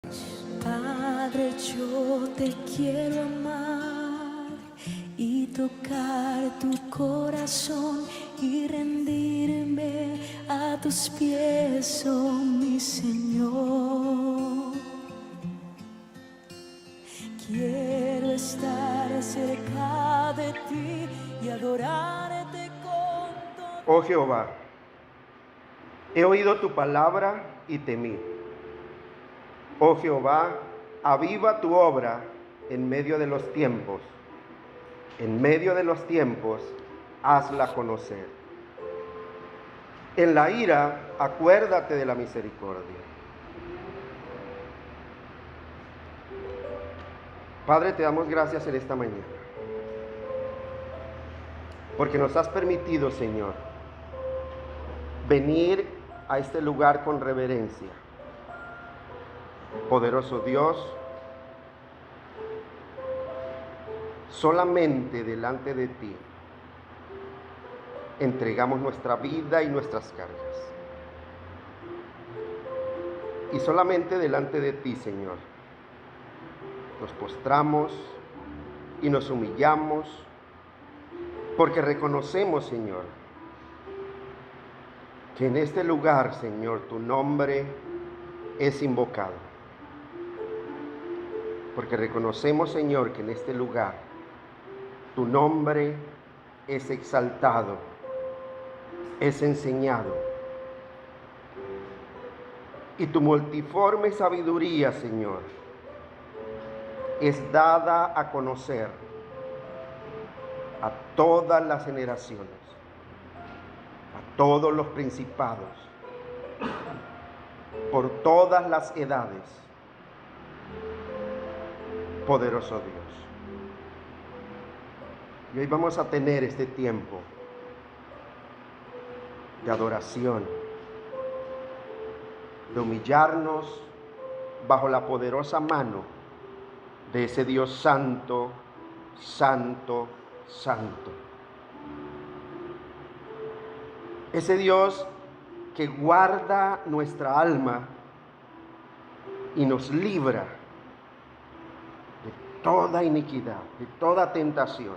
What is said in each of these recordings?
Padre, yo te quiero amar y tocar tu corazón y rendirme a tus pies, oh mi Señor. Quiero estar cerca de ti y adorarte con todo. Oh Jehová, he oído tu palabra y temí. Oh Jehová, aviva tu obra en medio de los tiempos. En medio de los tiempos, hazla conocer. En la ira, acuérdate de la misericordia. Padre, te damos gracias en esta mañana, porque nos has permitido, Señor, venir a este lugar con reverencia. Poderoso Dios, solamente delante de ti entregamos nuestra vida y nuestras cargas. Y solamente delante de ti, Señor, nos postramos y nos humillamos, porque reconocemos, Señor, que en este lugar, Señor, tu nombre es invocado. Porque reconocemos, Señor, que en este lugar tu nombre es exaltado, es enseñado. Y tu multiforme sabiduría, Señor, es dada a conocer a todas las generaciones, a todos los principados, por todas las edades. Poderoso Dios. Y hoy vamos a tener este tiempo de adoración, de humillarnos bajo la poderosa mano de ese Dios santo, santo, santo. Ese Dios que guarda nuestra alma y nos libra de toda iniquidad, de toda tentación,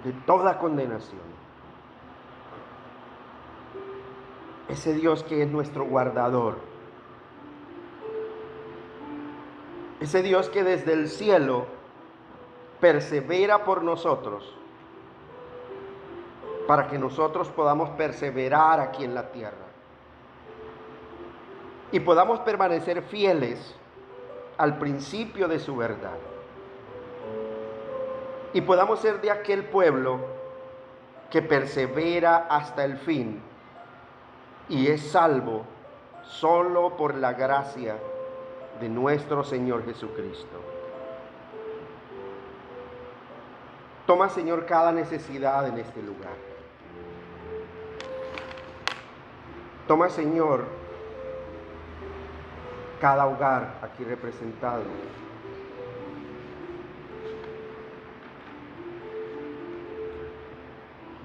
de toda condenación. Ese Dios que es nuestro guardador. Ese Dios que desde el cielo persevera por nosotros, para que nosotros podamos perseverar aquí en la tierra y podamos permanecer fieles al principio de su verdad, y podamos ser de aquel pueblo que persevera hasta el fin y es salvo solo por la gracia de nuestro Señor Jesucristo. Toma, Señor, cada necesidad en este lugar. Toma, Señor, cada hogar aquí representado.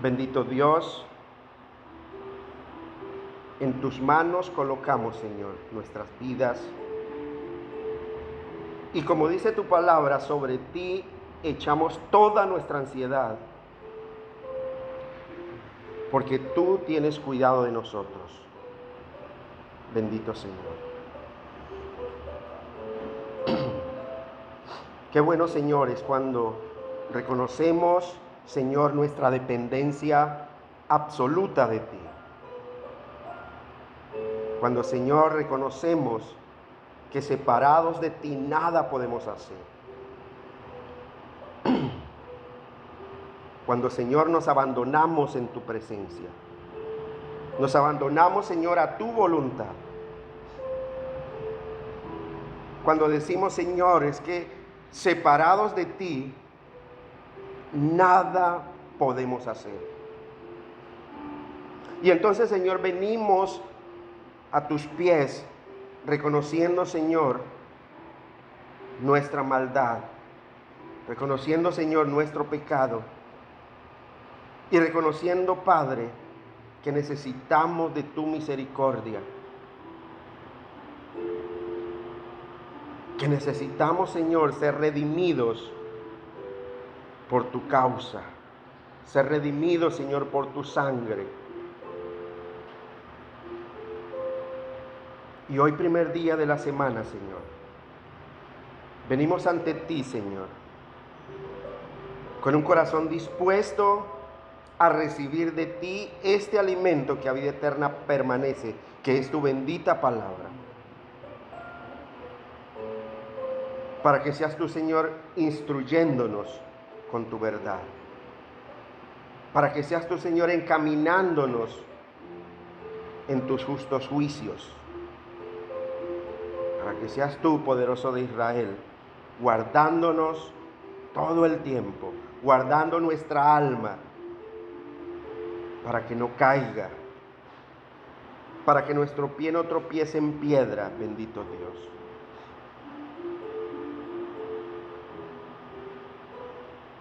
Bendito Dios, en tus manos colocamos, Señor, nuestras vidas. Y como dice tu palabra, sobre ti echamos toda nuestra ansiedad, porque tú tienes cuidado de nosotros. Bendito Señor. Qué bueno, Señor, es cuando reconocemos, Señor, nuestra dependencia absoluta de ti. Cuando, Señor, reconocemos que separados de ti nada podemos hacer. Cuando, Señor, nos abandonamos en tu presencia. Nos abandonamos, Señor, a tu voluntad. Cuando decimos, Señor, es que separados de ti, nada podemos hacer. Y entonces, Señor, venimos a tus pies, reconociendo, Señor, nuestra maldad, reconociendo, Señor, nuestro pecado, y reconociendo, Padre, que necesitamos de tu misericordia. que necesitamos, Señor, ser redimidos por tu causa, ser redimidos, Señor, por tu sangre. Y hoy, primer día de la semana, Señor, venimos ante ti, Señor, con un corazón dispuesto a recibir de ti este alimento que a vida eterna permanece, que es tu bendita palabra. Para que seas tú, Señor, instruyéndonos con tu verdad. Para que seas tú, Señor, encaminándonos en tus justos juicios. Para que seas tú, poderoso de Israel, guardándonos todo el tiempo, guardando nuestra alma, para que no caiga, para que nuestro pie no tropiece en piedra, bendito Dios.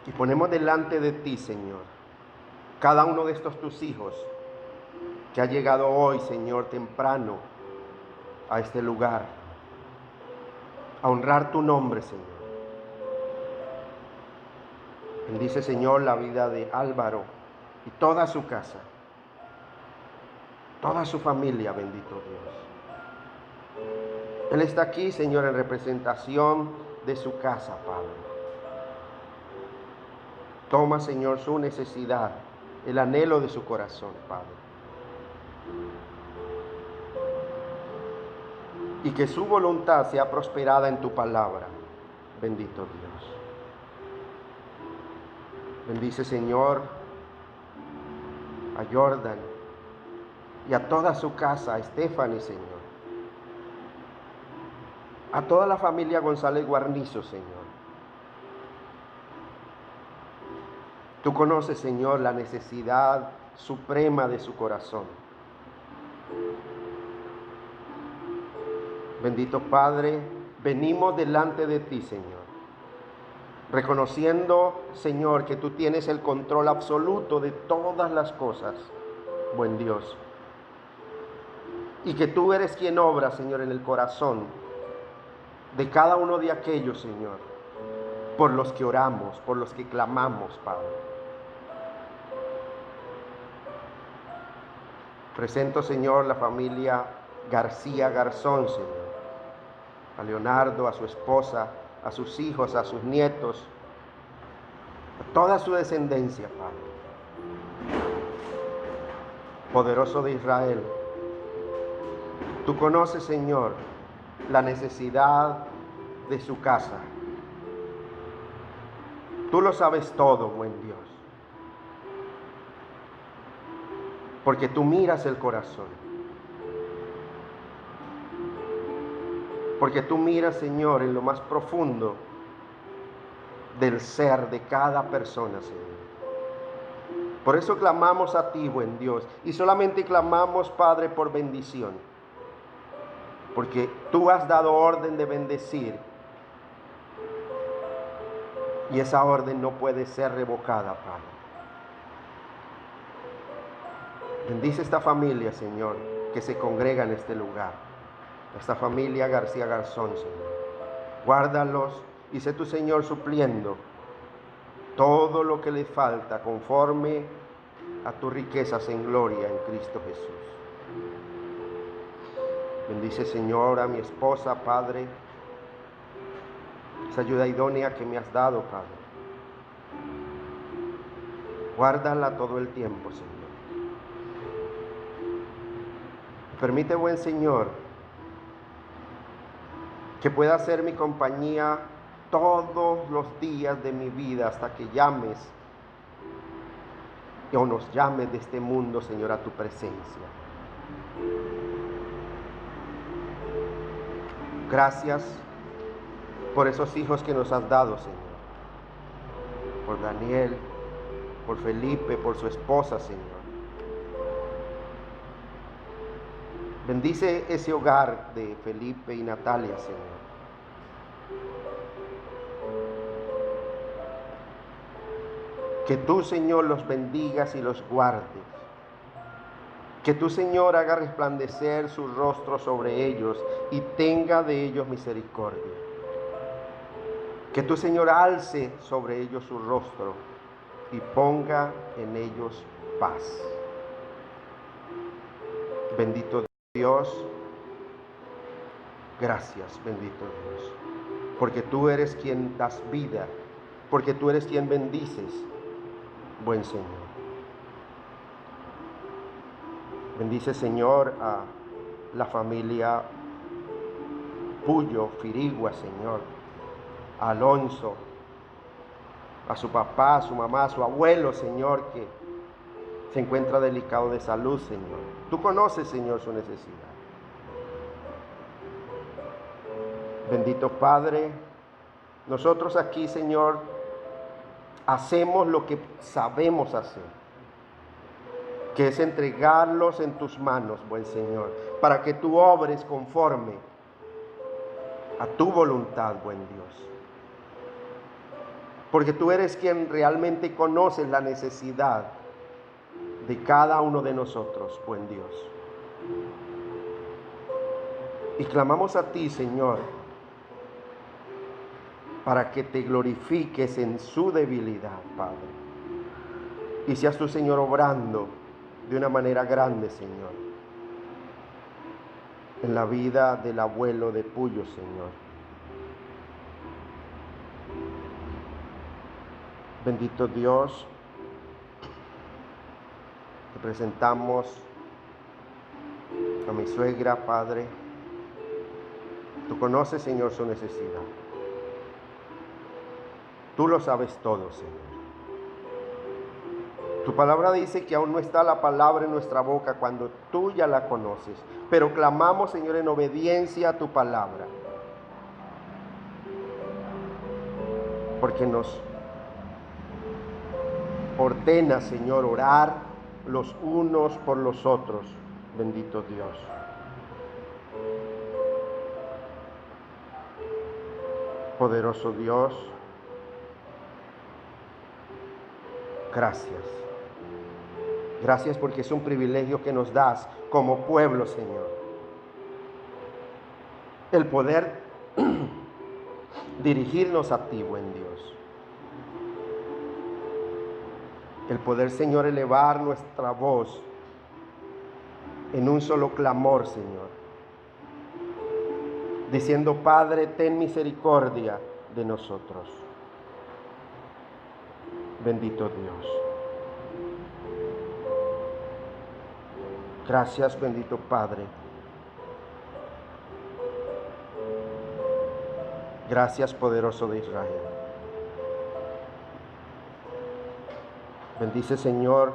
Y ponemos delante de ti, Señor, cada uno de estos tus hijos que ha llegado hoy, Señor, temprano a este lugar, a honrar tu nombre, Señor. Bendice, Señor, la vida de Álvaro y toda su casa, toda su familia, bendito Dios. Él está aquí, Señor, en representación de su casa, Padre. Toma, Señor, su necesidad, el anhelo de su corazón, Padre. Y que su voluntad sea prosperada en tu palabra, bendito Dios. Bendice, Señor, a Jordan y a toda su casa, a Stephanie, Señor. A toda la familia González Guarnizo, Señor. Tú conoces, Señor, la necesidad suprema de su corazón. Bendito Padre, venimos delante de ti, Señor, reconociendo, Señor, que tú tienes el control absoluto de todas las cosas, buen Dios, y que tú eres quien obra, Señor, en el corazón de cada uno de aquellos, Señor, por los que oramos, por los que clamamos, Padre. Presento, Señor, la familia García Garzón, Señor, a Leonardo, a su esposa, a sus hijos, a sus nietos, a toda su descendencia, Padre. Poderoso de Israel, tú conoces, Señor, la necesidad de su casa. Tú lo sabes todo, buen Dios, porque tú miras el corazón. Porque tú miras, Señor, en lo más profundo del ser de cada persona, Señor. Por eso clamamos a ti, buen Dios, y solamente clamamos, Padre, por bendición. Porque tú has dado orden de bendecir, y esa orden no puede ser revocada, Padre. Bendice esta familia, Señor, que se congrega en este lugar. Esta familia García Garzón, Señor. Guárdalos y sé tu, Señor, supliendo todo lo que le falta conforme a tus riquezas en gloria en Cristo Jesús. Bendice, Señor, a mi esposa, Padre, esa ayuda idónea que me has dado, Padre. Guárdala todo el tiempo, Señor. Permite, buen Señor, que pueda ser mi compañía todos los días de mi vida hasta que llames o nos llames de este mundo, Señor, a tu presencia. Gracias por esos hijos que nos has dado, Señor. Por Daniel, por Felipe, por su esposa, Señor. Bendice ese hogar de Felipe y Natalia, Señor. Que tú, Señor, los bendigas y los guardes. Que tú, Señor, haga resplandecer su rostro sobre ellos y tenga de ellos misericordia. Que tu Señor alce sobre ellos su rostro y ponga en ellos paz. Bendito Dios, gracias, bendito Dios, porque tú eres quien das vida, porque tú eres quien bendices, buen Señor. Bendice, Señor, a la familia Puyo, Firigua, Señor, a Alonso, a su papá, a su mamá, a su abuelo, Señor, que se encuentra delicado de salud, Señor. Tú conoces, Señor, su necesidad. Bendito Padre, nosotros aquí, Señor, hacemos lo que sabemos hacer, que es entregarlos en tus manos, buen Señor, para que tú obres conforme a tu voluntad, buen Dios. Porque tú eres quien realmente conoces la necesidad de cada uno de nosotros, buen Dios. Y clamamos a ti, Señor, para que te glorifiques en su debilidad, Padre. Y seas tú, Señor, obrando de una manera grande, Señor, en la vida del abuelo de Puyo, Señor. Bendito Dios, te presentamos a mi suegra, Padre. Tú conoces, Señor, su necesidad. Tú lo sabes todo, Señor. Tu palabra dice que aún no está la palabra en nuestra boca cuando tú ya la conoces. Pero clamamos, Señor, en obediencia a tu palabra. Porque nos ordena, Señor, orar los unos por los otros. Bendito Dios. Poderoso Dios, gracias. Gracias porque es un privilegio que nos das como pueblo, Señor. El poder dirigirnos a ti, buen Dios. El poder, Señor, elevar nuestra voz en un solo clamor, Señor. Diciendo, Padre, ten misericordia de nosotros. Bendito Dios. Gracias, bendito Padre. Gracias, poderoso de Israel. Bendice, Señor,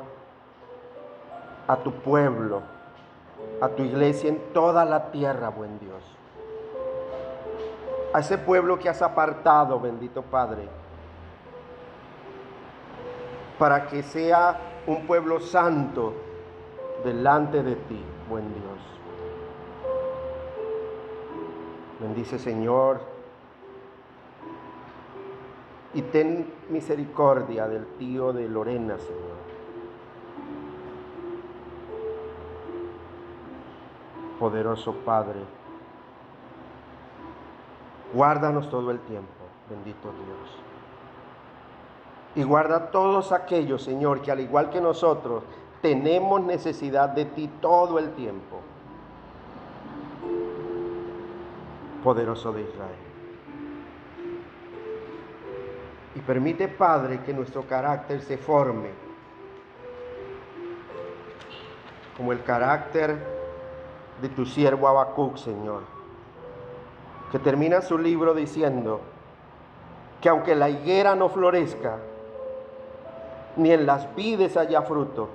a tu pueblo, a tu iglesia en toda la tierra, buen Dios. A ese pueblo que has apartado, bendito Padre, para que sea un pueblo santo delante de ti, buen Dios. Bendice, Señor, y ten misericordia del tío de Lorena, Señor. Poderoso Padre, guárdanos todo el tiempo, bendito Dios. Y guarda a todos aquellos, Señor, que al igual que nosotros, tenemos necesidad de ti todo el tiempo. Poderoso de Israel. Y permite, Padre, que nuestro carácter se forme como el carácter de tu siervo Habacuc, Señor, que termina su libro diciendo que aunque la higuera no florezca, ni en las vides haya fruto,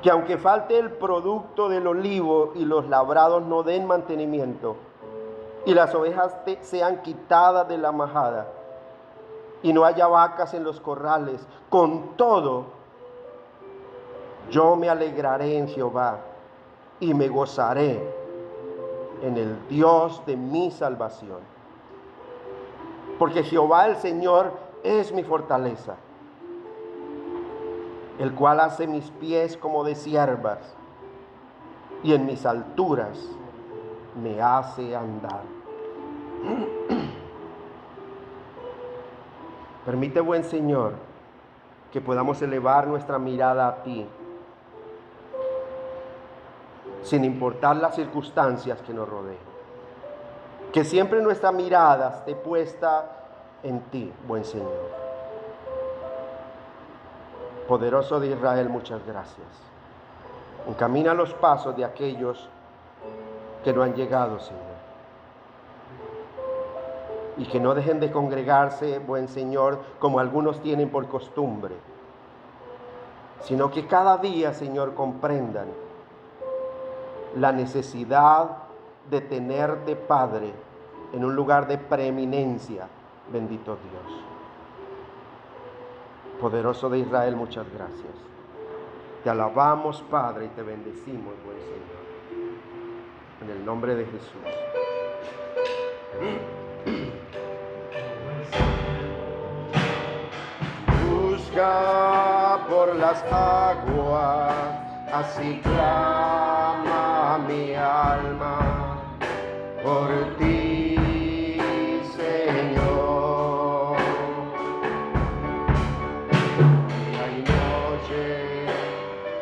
que aunque falte el producto del olivo y los labrados no den mantenimiento, y las ovejas sean quitadas de la majada, y no haya vacas en los corrales, con todo, yo me alegraré en Jehová, y me gozaré en el Dios de mi salvación. Porque Jehová el Señor es mi fortaleza, el cual hace mis pies como de ciervas, y en mis alturas me hace andar. Permite, buen Señor, que podamos elevar nuestra mirada a ti, sin importar las circunstancias que nos rodeen. Que siempre nuestra mirada esté puesta en ti, buen Señor. Poderoso de Israel, muchas gracias. Encamina los pasos de aquellos que no han llegado, Señor. Y que no dejen de congregarse, buen Señor, como algunos tienen por costumbre, sino que cada día, Señor, comprendan la necesidad de tenerte, Padre, en un lugar de preeminencia, bendito Dios. Poderoso de Israel, muchas gracias. Te alabamos, Padre, y te bendecimos, buen Señor. En el nombre de Jesús. Busca por las aguas, así clama mi alma por ti, Señor. Día y noche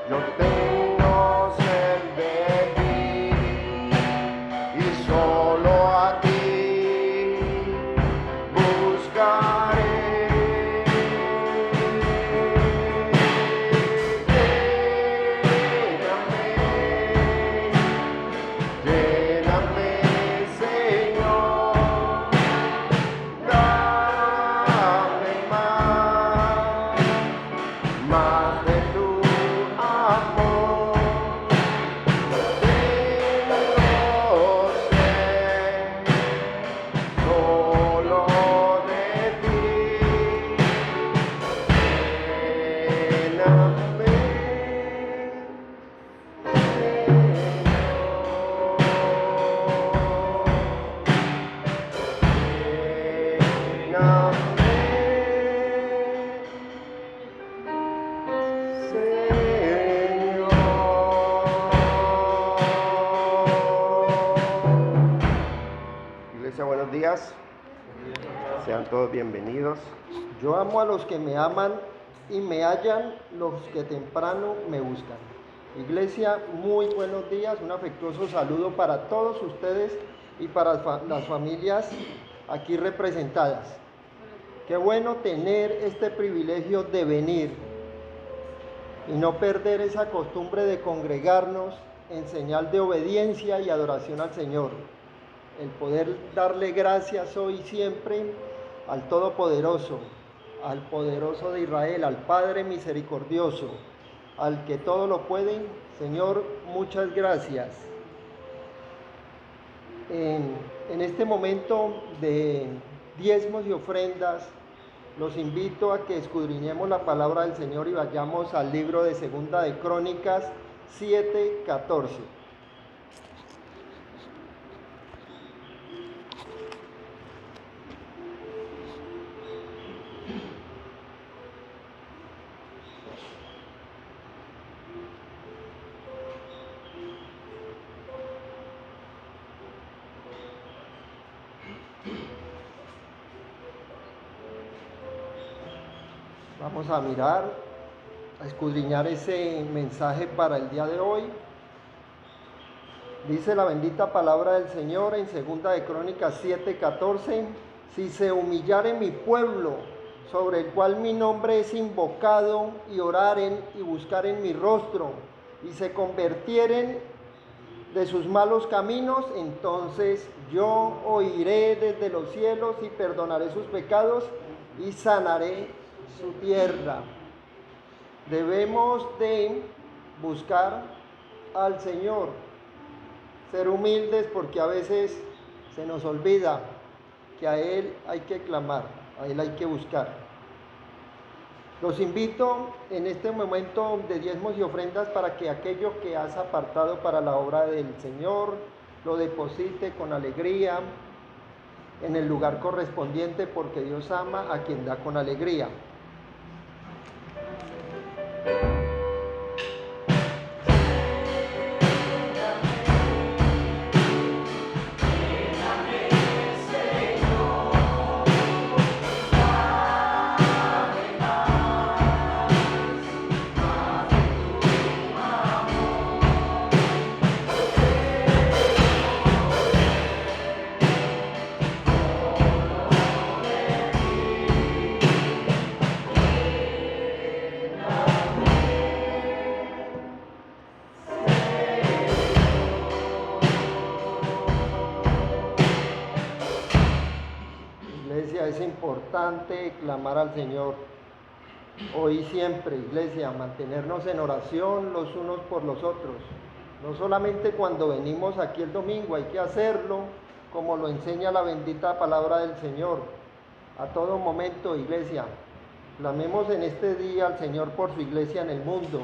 yo tengo sed de ti y solo a ti buscaré. Iglesia, buenos días. Sean todos bienvenidos. Yo amo a los que me aman y me hallan los que temprano me buscan. Iglesia, muy buenos días. Un afectuoso saludo para todos ustedes y para las familias aquí representadas. Qué bueno tener este privilegio de venir y no perder esa costumbre de congregarnos en señal de obediencia y adoración al Señor. El poder darle gracias hoy y siempre al Todopoderoso, al Poderoso de Israel, al Padre misericordioso, al que todo lo puede. Señor, muchas gracias. En este momento de diezmos y ofrendas, los invito a que escudriñemos la palabra del Señor y vayamos al libro de Segunda de Crónicas 7:14. Vamos a mirar, a escudriñar ese mensaje para el día de hoy. Dice la bendita palabra del Señor en Segunda de Crónicas 7:14: si se humillare mi pueblo, sobre el cual mi nombre es invocado, y oraren y buscaren mi rostro, y se convirtieren de sus malos caminos, entonces yo oiré desde los cielos y perdonaré sus pecados y sanaré su tierra. Debemos de buscar al Señor, ser humildes, porque a veces se nos olvida que a Él hay que clamar, a Él hay que buscar. Los invito en este momento de diezmos y ofrendas para que aquello que has apartado para la obra del Señor lo deposite con alegría en el lugar correspondiente, porque Dios ama a quien da con alegría. iglesia, es importante clamar al Señor. Hoy y siempre, iglesia, mantenernos en oración los unos por los otros. No solamente cuando venimos aquí el domingo, hay que hacerlo como lo enseña la bendita palabra del Señor. A todo momento, iglesia, clamemos en este día al Señor por su iglesia en el mundo,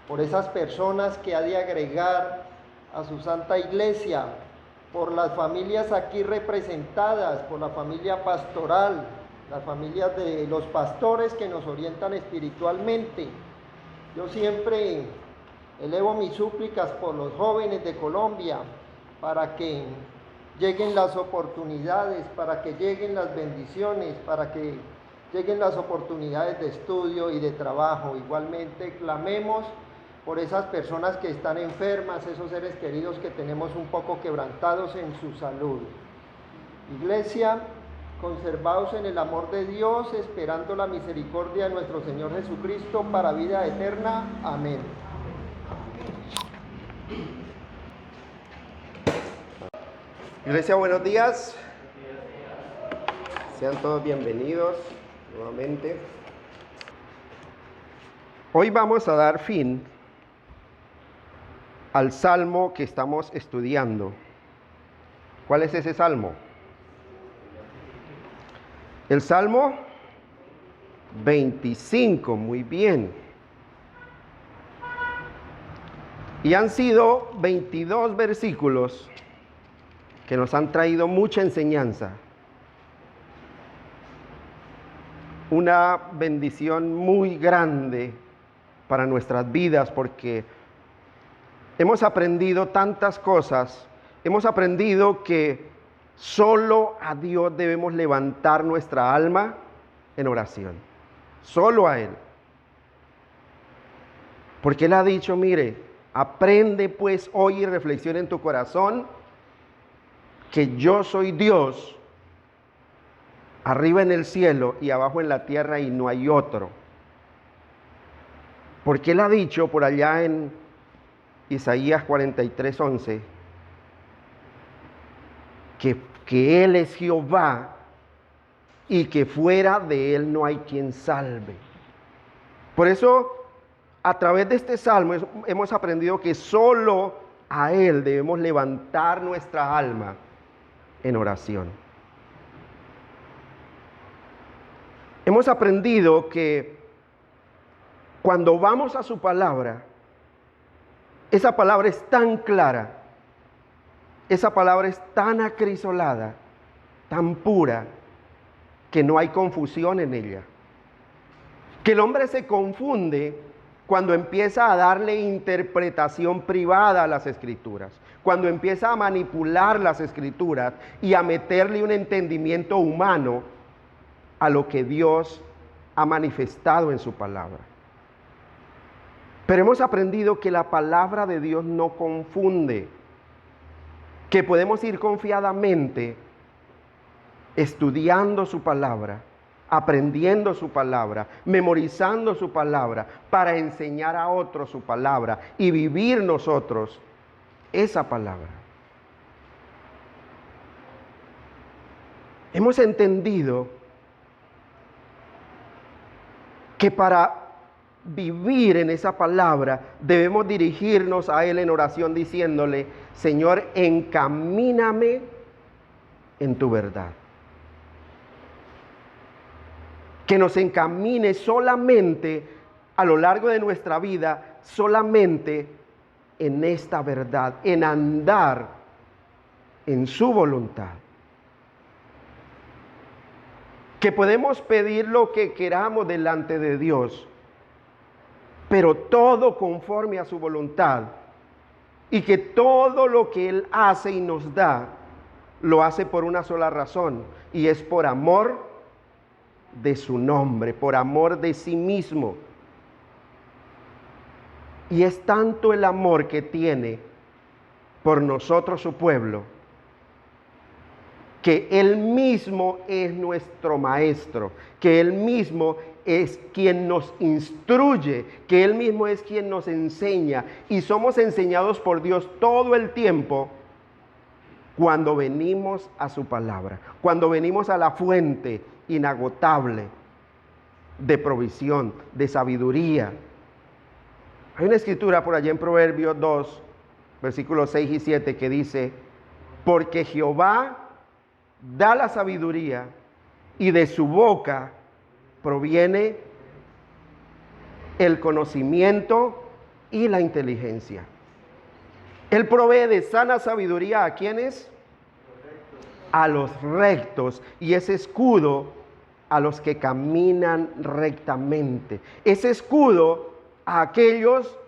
por esas personas que ha de agregar a su santa iglesia, por las familias aquí representadas, por la familia pastoral, las familias de los pastores que nos orientan espiritualmente. Yo siempre elevo mis súplicas por los jóvenes de Colombia, para que lleguen las oportunidades, para que lleguen las bendiciones, para que lleguen las oportunidades de estudio y de trabajo. Igualmente clamemos por esas personas que están enfermas, esos seres queridos que tenemos un poco quebrantados en su salud. Iglesia, conservados en el amor de Dios, esperando la misericordia de nuestro Señor Jesucristo para vida eterna. Amén. Iglesia, buenos días. Sean todos bienvenidos nuevamente. Hoy vamos a dar fin al salmo que estamos estudiando. ¿Cuál es ese salmo? El Salmo 25, muy bien. Y han sido 22 versículos que nos han traído mucha enseñanza. Una bendición muy grande para nuestras vidas, porque hemos aprendido tantas cosas. Hemos aprendido que solo a Dios debemos levantar nuestra alma en oración. Solo a Él. Porque Él ha dicho, mire, aprende pues hoy y reflexiona en tu corazón que yo soy Dios, arriba en el cielo y abajo en la tierra, y no hay otro. Porque Él ha dicho por allá en Isaías 43:11 que Él es Jehová y que fuera de Él no hay quien salve. Por eso, a través de este salmo hemos aprendido que solo a Él debemos levantar nuestra alma en oración. Hemos aprendido que cuando vamos a su palabra, esa palabra es tan clara, esa palabra es tan acrisolada, tan pura, que no hay confusión en ella. Que el hombre se confunde cuando empieza a darle interpretación privada a las Escrituras, cuando empieza a manipular las Escrituras y a meterle un entendimiento humano a lo que Dios ha manifestado en su palabra. Pero hemos aprendido que la palabra de Dios no confunde, que podemos ir confiadamente estudiando su palabra, aprendiendo su palabra, memorizando su palabra, para enseñar a otros su palabra y vivir nosotros esa palabra. Hemos entendido que para vivir en esa palabra debemos dirigirnos a Él en oración diciéndole, Señor, encamíname en tu verdad. Que nos encamine solamente a lo largo de nuestra vida, solamente en esta verdad, en andar en su voluntad. Que podemos pedir lo que queramos delante de Dios, pero todo conforme a su voluntad, y que todo lo que Él hace y nos da, lo hace por una sola razón, y es por amor de su nombre, por amor de sí mismo. Y es tanto el amor que tiene por nosotros, su pueblo, que Él mismo es nuestro maestro, que Él mismo es quien nos instruye, que Él mismo es quien nos enseña, y somos enseñados por Dios todo el tiempo cuando venimos a su palabra, cuando venimos a la fuente inagotable de provisión, de sabiduría. Hay una escritura por allá en Proverbios 2, versículos 6 y 7 que dice: porque Jehová da la sabiduría y de su boca proviene el conocimiento y la inteligencia. Él provee de sana sabiduría ¿a quiénes? A los rectos, y ese escudo a los que caminan rectamente. Ese escudo a aquellos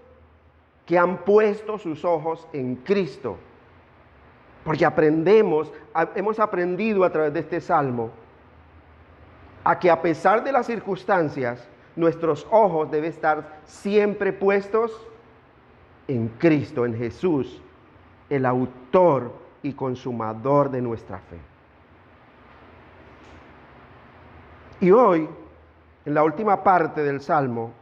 que han puesto sus ojos en Cristo. Porque hemos aprendido a través de este salmo a que a pesar de las circunstancias, nuestros ojos deben estar siempre puestos en Cristo, en Jesús, el autor y consumador de nuestra fe. Y hoy, en la última parte del Salmo,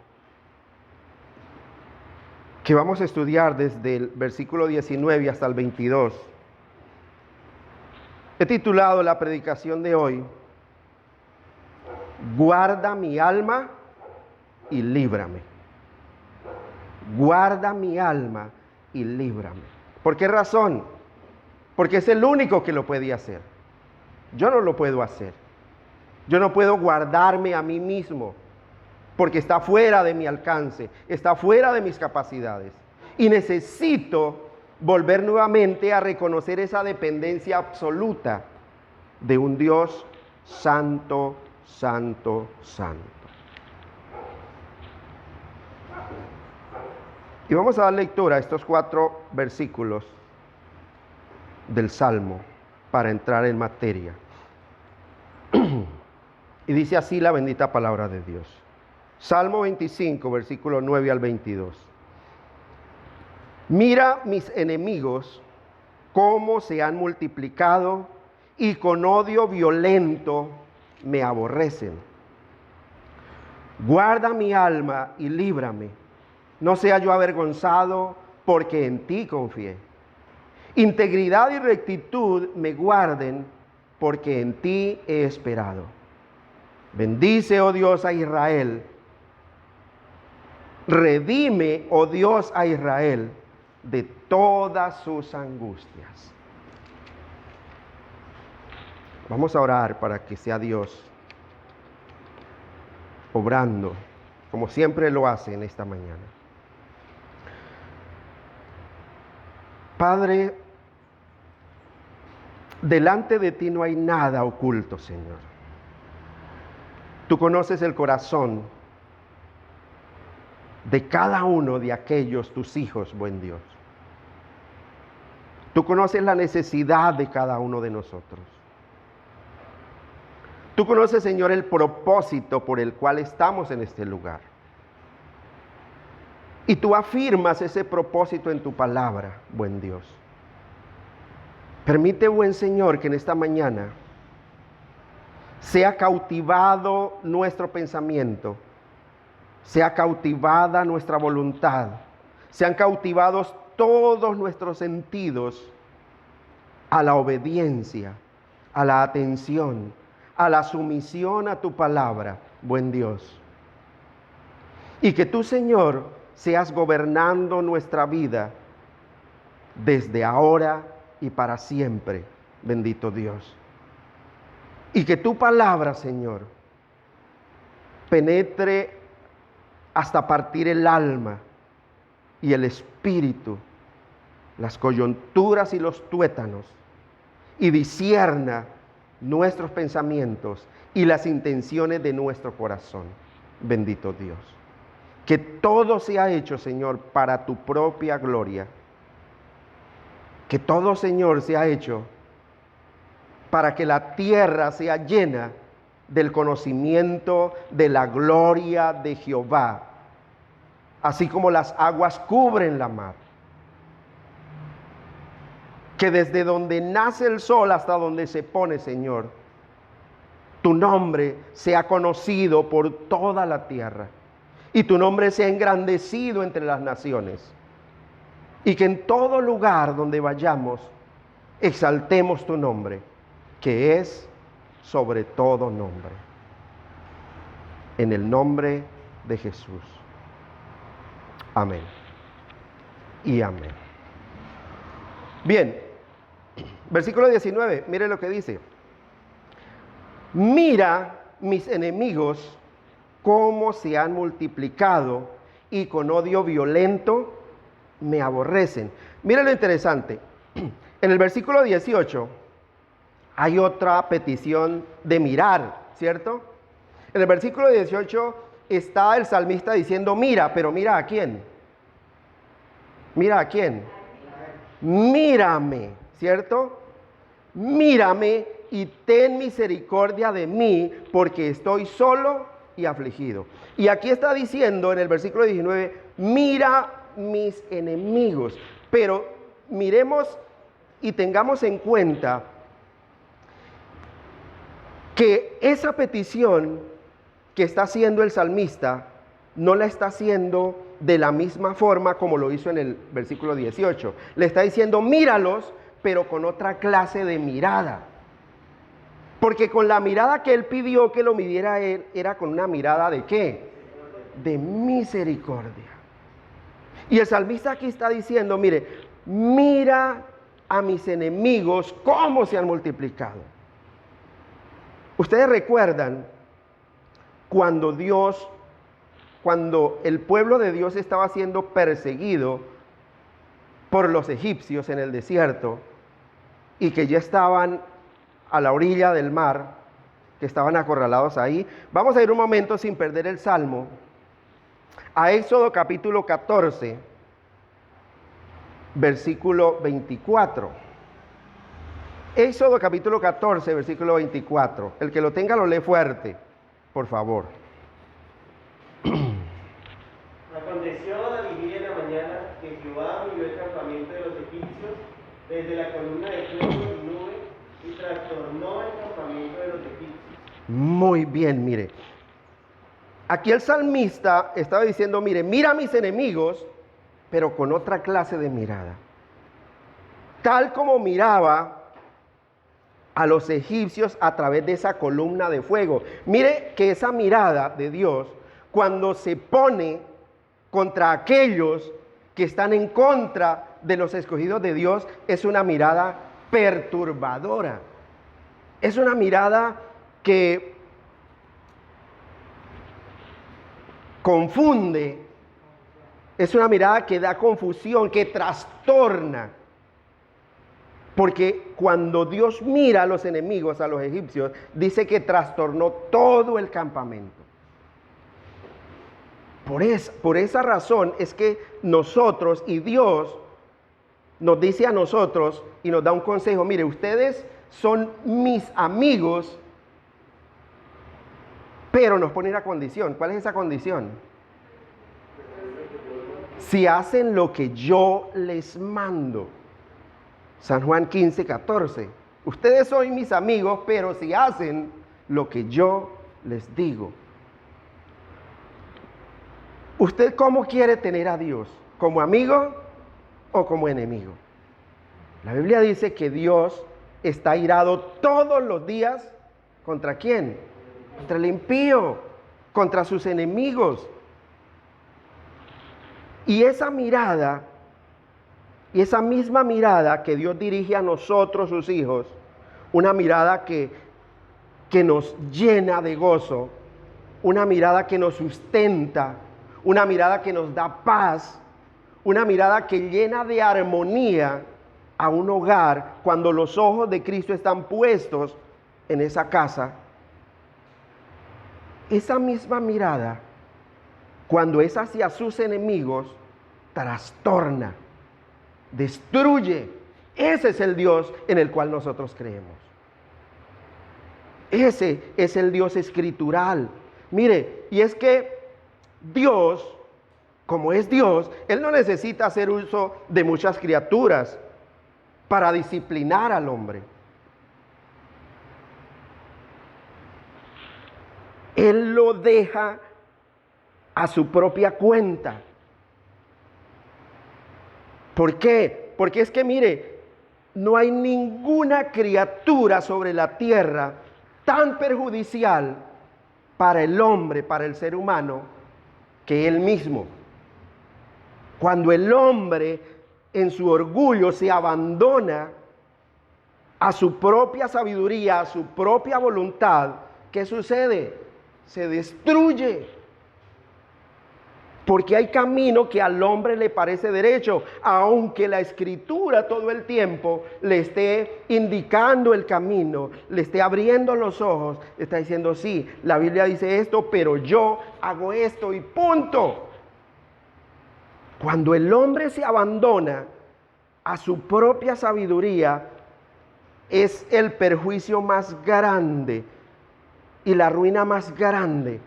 que vamos a estudiar desde el versículo 19 hasta el 22, he titulado la predicación de hoy: guarda mi alma y líbrame. Guarda mi alma y líbrame. ¿Por qué razón? Porque es el único que lo puede hacer. Yo no lo puedo hacer. Yo no puedo guardarme a mí mismo, porque está fuera de mi alcance, está fuera de mis capacidades. Y necesito volver nuevamente a reconocer esa dependencia absoluta de un Dios santo, santo, santo. Y vamos a dar lectura a estos 4 versículos del Salmo para entrar en materia. Y dice así la bendita palabra de Dios. Salmo 25, versículo 9 al 22. Mira mis enemigos cómo se han multiplicado y con odio violento me aborrecen. Guarda mi alma y líbrame. No sea yo avergonzado, porque en ti confié. Integridad y rectitud me guarden, porque en ti he esperado. Bendice, oh Dios, a Israel. Redime, oh Dios, a Israel de todas sus angustias. Vamos a orar para que sea Dios obrando, como siempre lo hace en esta mañana. Padre, delante de ti no hay nada oculto, Señor. Tú conoces el corazón de cada uno de aquellos tus hijos, buen Dios. Tú conoces la necesidad de cada uno de nosotros. Tú conoces, Señor, el propósito por el cual estamos en este lugar. Y tú afirmas ese propósito en tu palabra, buen Dios. Permite, buen Señor, que en esta mañana sea cautivado nuestro pensamiento, sea cautivada nuestra voluntad, sean cautivados todos nuestros sentidos a la obediencia, a la atención, a la sumisión a tu palabra, buen Dios. Y que tú, Señor, seas gobernando nuestra vida desde ahora y para siempre, bendito Dios. Y que tu palabra, Señor, penetre hasta partir el alma y el espíritu, las coyunturas y los tuétanos, y discierna nuestros pensamientos y las intenciones de nuestro corazón, bendito Dios. Que todo sea hecho, Señor, para tu propia gloria. Que todo, Señor, sea hecho para que la tierra sea llena del conocimiento de la gloria de Jehová, así como las aguas cubren la mar. Que desde donde nace el sol hasta donde se pone, Señor, tu nombre sea conocido por toda la tierra y tu nombre sea engrandecido entre las naciones. Y que en todo lugar donde vayamos exaltemos tu nombre, que es sobre todo nombre. En el nombre de Jesús. Amén. Y amén. Bien, versículo 19, mire lo que dice. Mira mis enemigos cómo se han multiplicado y con odio violento me aborrecen. Mire lo interesante. En el versículo 18 hay otra petición de mirar, ¿cierto? En el versículo 18 está el salmista diciendo mira, pero mira a quién. Mira a quién. Mírame, ¿cierto? Mírame y ten misericordia de mí, porque estoy solo y afligido. Y aquí está diciendo en el versículo 19, mira mis enemigos. Pero miremos y tengamos en cuenta que esa petición que está haciendo el salmista no la está haciendo de la misma forma como lo hizo en el versículo 18. Le está diciendo míralos, pero con otra clase de mirada. Porque con la mirada que él pidió que lo midiera él, era con una mirada ¿de qué? De misericordia. Y el salmista aquí está diciendo, mire, mira a mis enemigos cómo se han multiplicado. Ustedes recuerdan cuando el pueblo de Dios estaba siendo perseguido por los egipcios en el desierto y que ya estaban a la orilla del mar, que estaban acorralados ahí. Vamos a ir un momento sin perder el salmo a Éxodo capítulo 14, versículo 24. Éxodo capítulo 14, versículo 24. El que lo tenga lo lee fuerte, por favor. Aconteció a la vigilia de la mañana que Jehová miró el campamento de los egipcios desde la columna de fuego y nube y trastornó el campamento de los egipcios. Muy bien, mire. Aquí el salmista estaba diciendo, mire, mira a mis enemigos, pero con otra clase de mirada. Tal como miraba a los egipcios a través de esa columna de fuego. Mire que esa mirada de Dios, cuando se pone contra aquellos que están en contra de los escogidos de Dios, es una mirada perturbadora. Es una mirada que confunde, es una mirada que da confusión, que trastorna. Porque cuando Dios mira a los enemigos, a los egipcios, dice que trastornó todo el campamento. Por esa razón es que nosotros y Dios nos dice a nosotros y nos da un consejo. Mire, ustedes son mis amigos, pero nos pone una condición. ¿Cuál es esa condición? Si hacen lo que yo les mando. San Juan 15, 14. Ustedes son mis amigos, pero si hacen lo que yo les digo. ¿Usted cómo quiere tener a Dios? ¿Como amigo o como enemigo? La Biblia dice que Dios está irado todos los días. ¿Contra quién? Contra el impío, contra sus enemigos. Y esa mirada, y esa misma mirada que Dios dirige a nosotros, sus hijos, una mirada que nos llena de gozo, una mirada que nos sustenta, una mirada que nos da paz, una mirada que llena de armonía a un hogar cuando los ojos de Cristo están puestos en esa casa. Esa misma mirada, cuando es hacia sus enemigos, trastorna, destruye. Ese es el Dios en el cual nosotros creemos. Ese es el Dios escritural. Mire, y es que Dios, como es Dios, Él no necesita hacer uso de muchas criaturas para disciplinar al hombre. Él lo deja a su propia cuenta. ¿Por qué? Porque es que mire, no hay ninguna criatura sobre la tierra tan perjudicial para el hombre, para el ser humano, que él mismo. Cuando el hombre en su orgullo se abandona a su propia sabiduría, a su propia voluntad, ¿qué sucede? Se destruye. Porque hay camino que al hombre le parece derecho, aunque la Escritura todo el tiempo le esté indicando el camino, le esté abriendo los ojos, está diciendo, sí, la Biblia dice esto, pero yo hago esto y punto. Cuando el hombre se abandona a su propia sabiduría, es el perjuicio más grande y la ruina más grande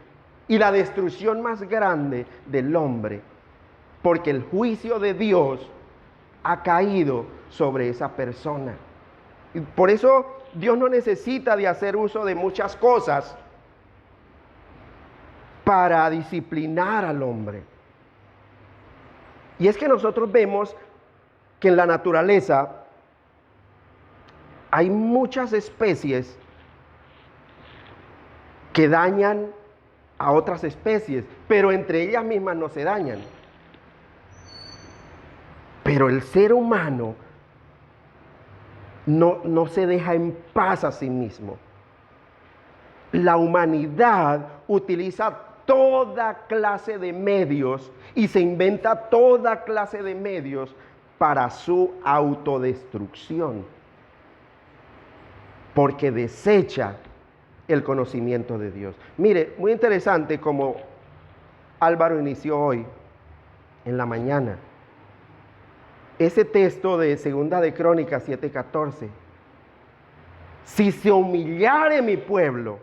y la destrucción más grande del hombre, porque el juicio de Dios ha caído sobre esa persona. Y por eso Dios no necesita de hacer uso de muchas cosas para disciplinar al hombre. Y es que nosotros vemos que en la naturaleza hay muchas especies que dañan a otras especies, pero entre ellas mismas no se dañan. Pero el ser humano no se deja en paz a sí mismo. La humanidad utiliza toda clase de medios y se inventa toda clase de medios para su autodestrucción, porque desecha el conocimiento de Dios. Mire, muy interesante como Álvaro inició hoy en la mañana. Ese texto de Segunda de Crónicas 7:14. Si se humillare mi pueblo,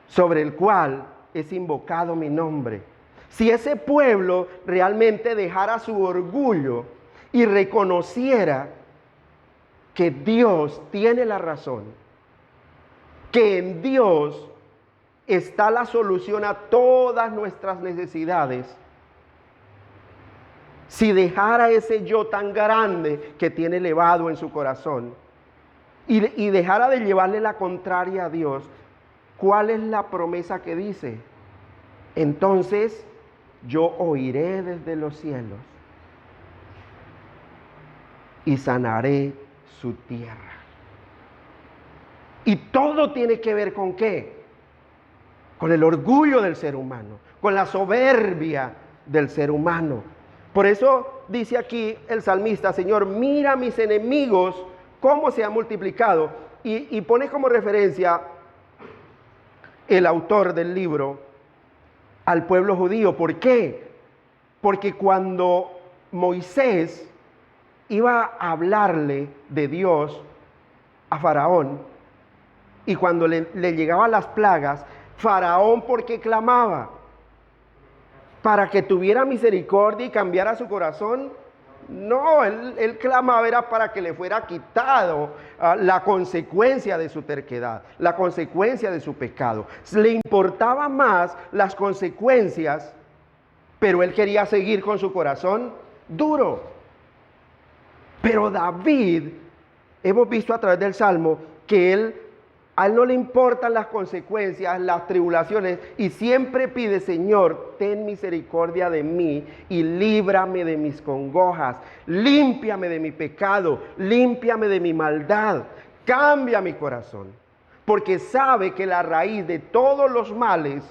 sobre el cual es invocado mi nombre. Si ese pueblo realmente dejara su orgullo y reconociera que Dios tiene la razón, que en Dios está la solución a todas nuestras necesidades, si dejara ese yo tan grande que tiene elevado en su corazón y dejara de llevarle la contraria a Dios, ¿cuál es la promesa que dice? Entonces yo oiré desde los cielos y sanaré su tierra. Y todo tiene que ver ¿con qué? Con el orgullo del ser humano, con la soberbia del ser humano. Por eso dice aquí el salmista, Señor, mira mis enemigos, cómo se han multiplicado. Y pone como referencia el autor del libro al pueblo judío. ¿Por qué? Porque cuando Moisés iba a hablarle de Dios a Faraón, y cuando le llegaban las plagas, Faraón, ¿por qué clamaba? ¿Para que tuviera misericordia y cambiara su corazón? No, él clamaba era para que le fuera quitado la consecuencia de su terquedad, la consecuencia de su pecado. Le importaba más las consecuencias, pero él quería seguir con su corazón duro. Pero David, hemos visto a través del Salmo que a él no le importan las consecuencias, las tribulaciones, y siempre pide, Señor, ten misericordia de mí y líbrame de mis congojas, límpiame de mi pecado, límpiame de mi maldad, cambia mi corazón, porque sabe que la raíz de todos los males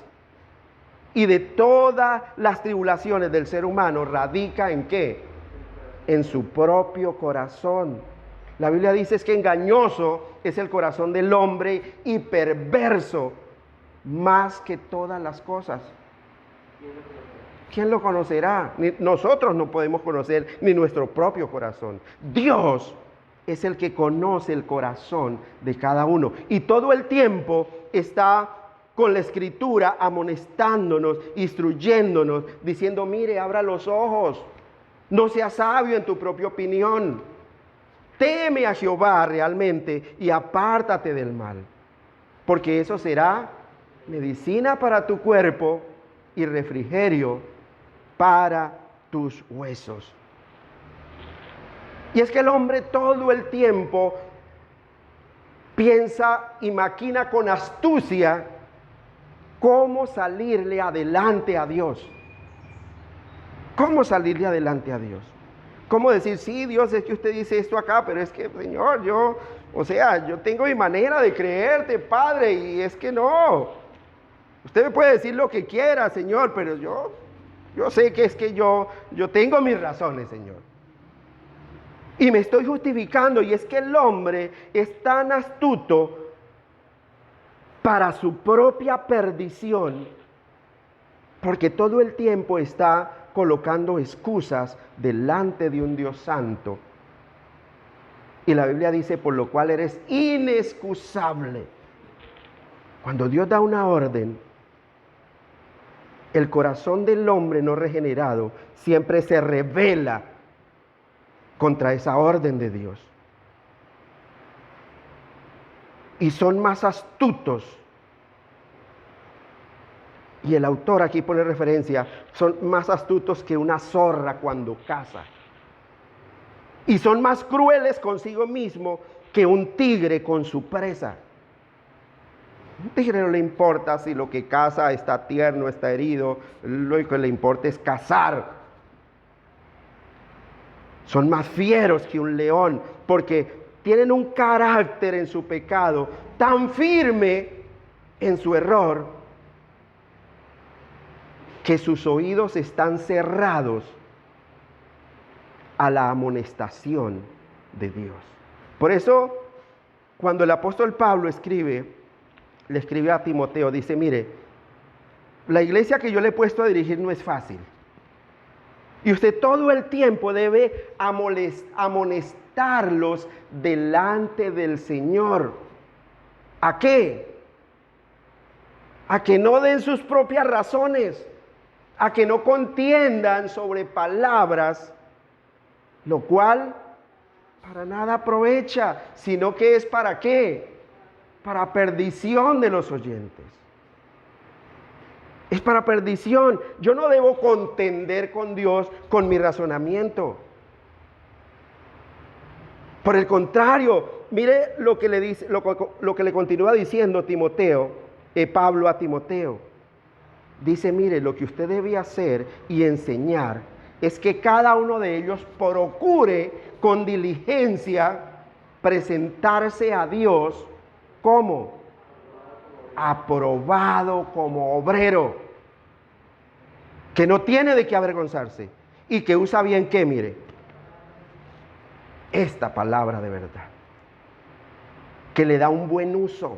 y de todas las tribulaciones del ser humano radica ¿en qué? En su propio corazón. La Biblia dice es que engañoso es el corazón del hombre y perverso más que todas las cosas. ¿Quién lo conocerá? Nosotros no podemos conocer ni nuestro propio corazón. Dios es el que conoce el corazón de cada uno. Y todo el tiempo está con la Escritura amonestándonos, instruyéndonos, diciendo, mire, abra los ojos. No seas sabio en tu propia opinión. Teme a Jehová realmente y apártate del mal, porque eso será medicina para tu cuerpo y refrigerio para tus huesos. Y es que el hombre todo el tiempo piensa y maquina con astucia cómo salirle adelante a Dios. ¿Cómo salirle adelante a Dios? ¿Cómo decir, sí, Dios, es que usted dice esto acá, pero es que, Señor, yo tengo mi manera de creerte, Padre, y es que no. Usted me puede decir lo que quiera, Señor, pero yo sé que es que yo tengo mis razones, Señor. Y me estoy justificando, y es que el hombre es tan astuto para su propia perdición, porque todo el tiempo está colocando excusas delante de un Dios santo. Y la Biblia dice, por lo cual eres inexcusable. Cuando Dios da una orden, el corazón del hombre no regenerado siempre se rebela contra esa orden de Dios. Y son más astutos. Y el autor aquí pone referencia, son más astutos que una zorra cuando caza. Y son más crueles consigo mismo que un tigre con su presa. Un tigre no le importa si lo que caza está tierno, está herido, lo que le importa es cazar. Son más fieros que un león, porque tienen un carácter en su pecado tan firme en su error, que sus oídos están cerrados a la amonestación de Dios. Por eso, cuando el apóstol Pablo le escribe a Timoteo, dice, mire, la iglesia que yo le he puesto a dirigir no es fácil. Y usted todo el tiempo debe amonestarlos delante del Señor. ¿A qué? A que no den sus propias razones, a que no contiendan sobre palabras, lo cual para nada aprovecha, sino que es ¿para qué? Para perdición de los oyentes. Es para perdición. Yo no debo contender con Dios con mi razonamiento. Por el contrario, mire lo que le dice, lo que le continúa diciendo Pablo a Timoteo. Dice, mire, lo que usted debe hacer y enseñar es que cada uno de ellos procure con diligencia presentarse a Dios como aprobado como obrero, que no tiene de qué avergonzarse y que usa bien, ¿qué? Mire, esta palabra de verdad, que le da un buen uso,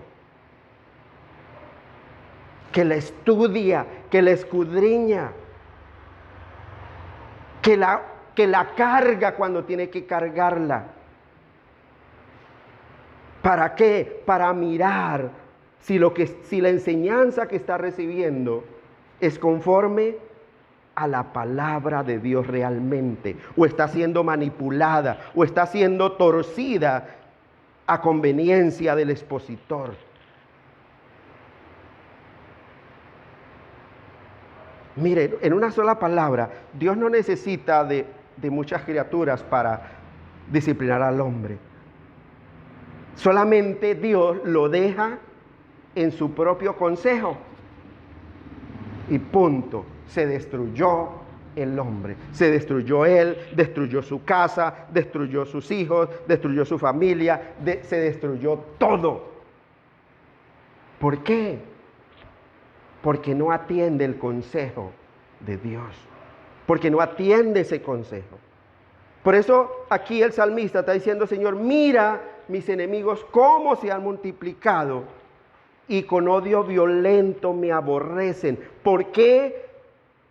que la estudia, que la escudriña, que la carga cuando tiene que cargarla. ¿Para qué? Para mirar si la enseñanza que está recibiendo es conforme a la palabra de Dios realmente, o está siendo manipulada, o está siendo torcida a conveniencia del expositor. Mire, en una sola palabra, Dios no necesita de muchas criaturas para disciplinar al hombre. Solamente Dios lo deja en su propio consejo. Y punto. Se destruyó el hombre. Se destruyó él, destruyó su casa, destruyó sus hijos, destruyó su familia, se destruyó todo. ¿Por qué? Porque no atiende el consejo de Dios. Porque no atiende ese consejo. Por eso aquí el salmista está diciendo, Señor, mira mis enemigos cómo se han multiplicado y con odio violento me aborrecen. ¿Por qué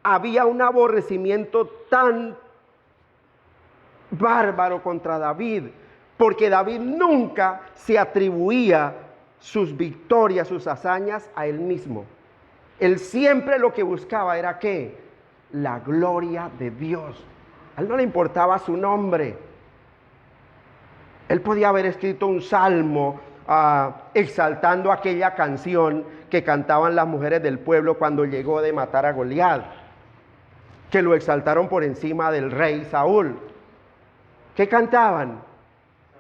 había un aborrecimiento tan bárbaro contra David? Porque David nunca se atribuía sus victorias, sus hazañas a él mismo. Él siempre lo que buscaba era ¿qué? La gloria de Dios. A él no le importaba su nombre. Él podía haber escrito un salmo exaltando aquella canción que cantaban las mujeres del pueblo cuando llegó de matar a Goliat, que lo exaltaron por encima del rey Saúl, ¿Qué cantaban?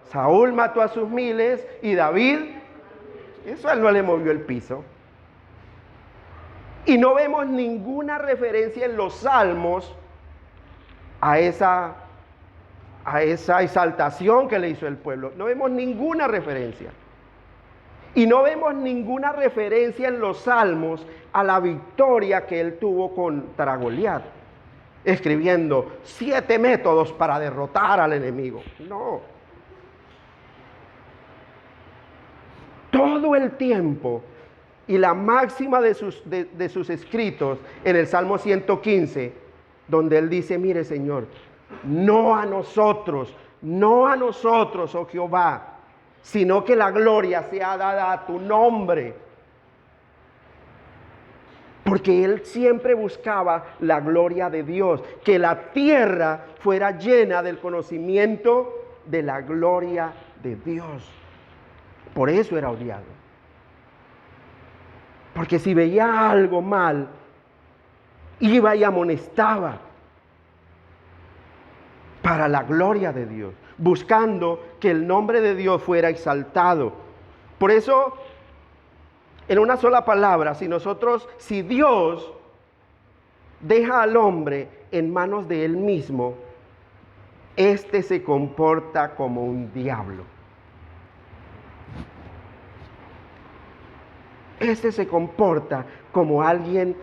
Saúl mató a sus miles y David, eso a él no le movió el piso. Y no vemos ninguna referencia en los salmos a esa exaltación que le hizo el pueblo. No vemos ninguna referencia. Y no vemos ninguna referencia en los salmos a la victoria que él tuvo contra Goliat, escribiendo 7 métodos para derrotar al enemigo. No. Todo el tiempo, y la máxima de sus escritos en el Salmo 115, donde él dice, mire Señor, no a nosotros, oh Jehová, sino que la gloria sea dada a tu nombre. Porque él siempre buscaba la gloria de Dios, que la tierra fuera llena del conocimiento de la gloria de Dios. Por eso era odiado. Porque si veía algo mal, iba y amonestaba para la gloria de Dios, buscando que el nombre de Dios fuera exaltado. Por eso, en una sola palabra, si Dios deja al hombre en manos de él mismo, éste se comporta como un diablo. Este se comporta como alguien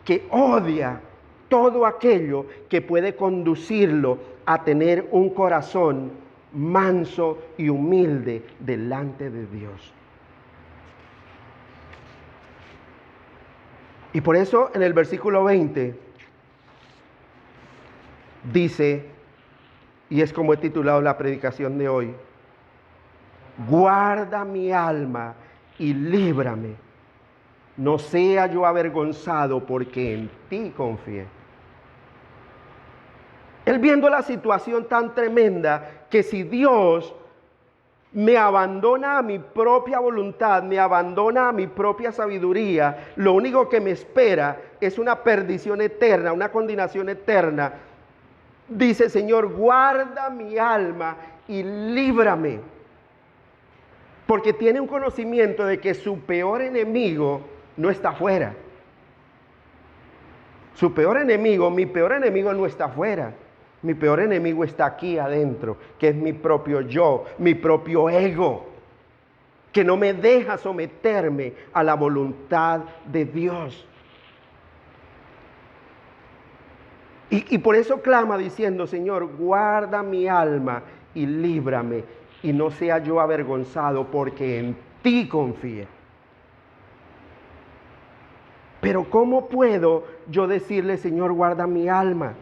que odia todo aquello que puede conducirlo a tener un corazón manso y humilde delante de Dios. Y por eso en el versículo 20 dice, y es como he titulado la predicación de hoy, guarda mi alma y líbrame. No sea yo avergonzado porque en ti confié. Él viendo la situación tan tremenda que si Dios me abandona a mi propia voluntad, me abandona a mi propia sabiduría, lo único que me espera es una perdición eterna, una condenación eterna. Dice, Señor, guarda mi alma y líbrame. Porque tiene un conocimiento de que su peor enemigo no está afuera. Su peor enemigo, mi peor enemigo no está afuera. Mi peor enemigo está aquí adentro, que es mi propio yo, mi propio ego, que no me deja someterme a la voluntad de Dios. Y por eso clama diciendo, Señor, guarda mi alma y líbrame, y no sea yo avergonzado, porque en ti confié. Pero ¿cómo puedo yo decirle, Señor, guarda mi alma?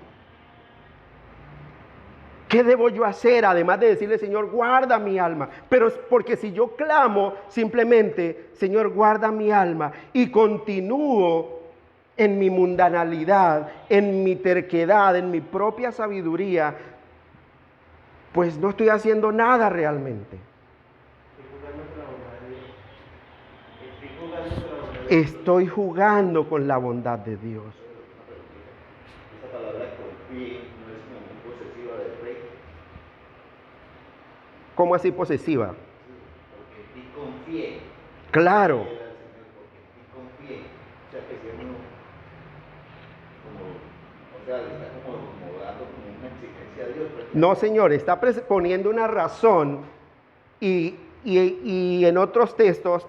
¿Qué debo yo hacer además de decirle, Señor, guarda mi alma? Pero porque si yo clamo simplemente, Señor, guarda mi alma, y continúo en mi mundanalidad, en mi terquedad, en mi propia sabiduría, pues no estoy haciendo nada realmente. Estoy jugando con la bondad de Dios. Esa palabra confíe no es como muy posesiva del rey. ¿Cómo así posesiva? Porque en ti confíe. Claro. Porque en ti confíe. O sea, que si uno, le está como dando como una exigencia a Dios. No, Señor, está poniendo una razón y en otros textos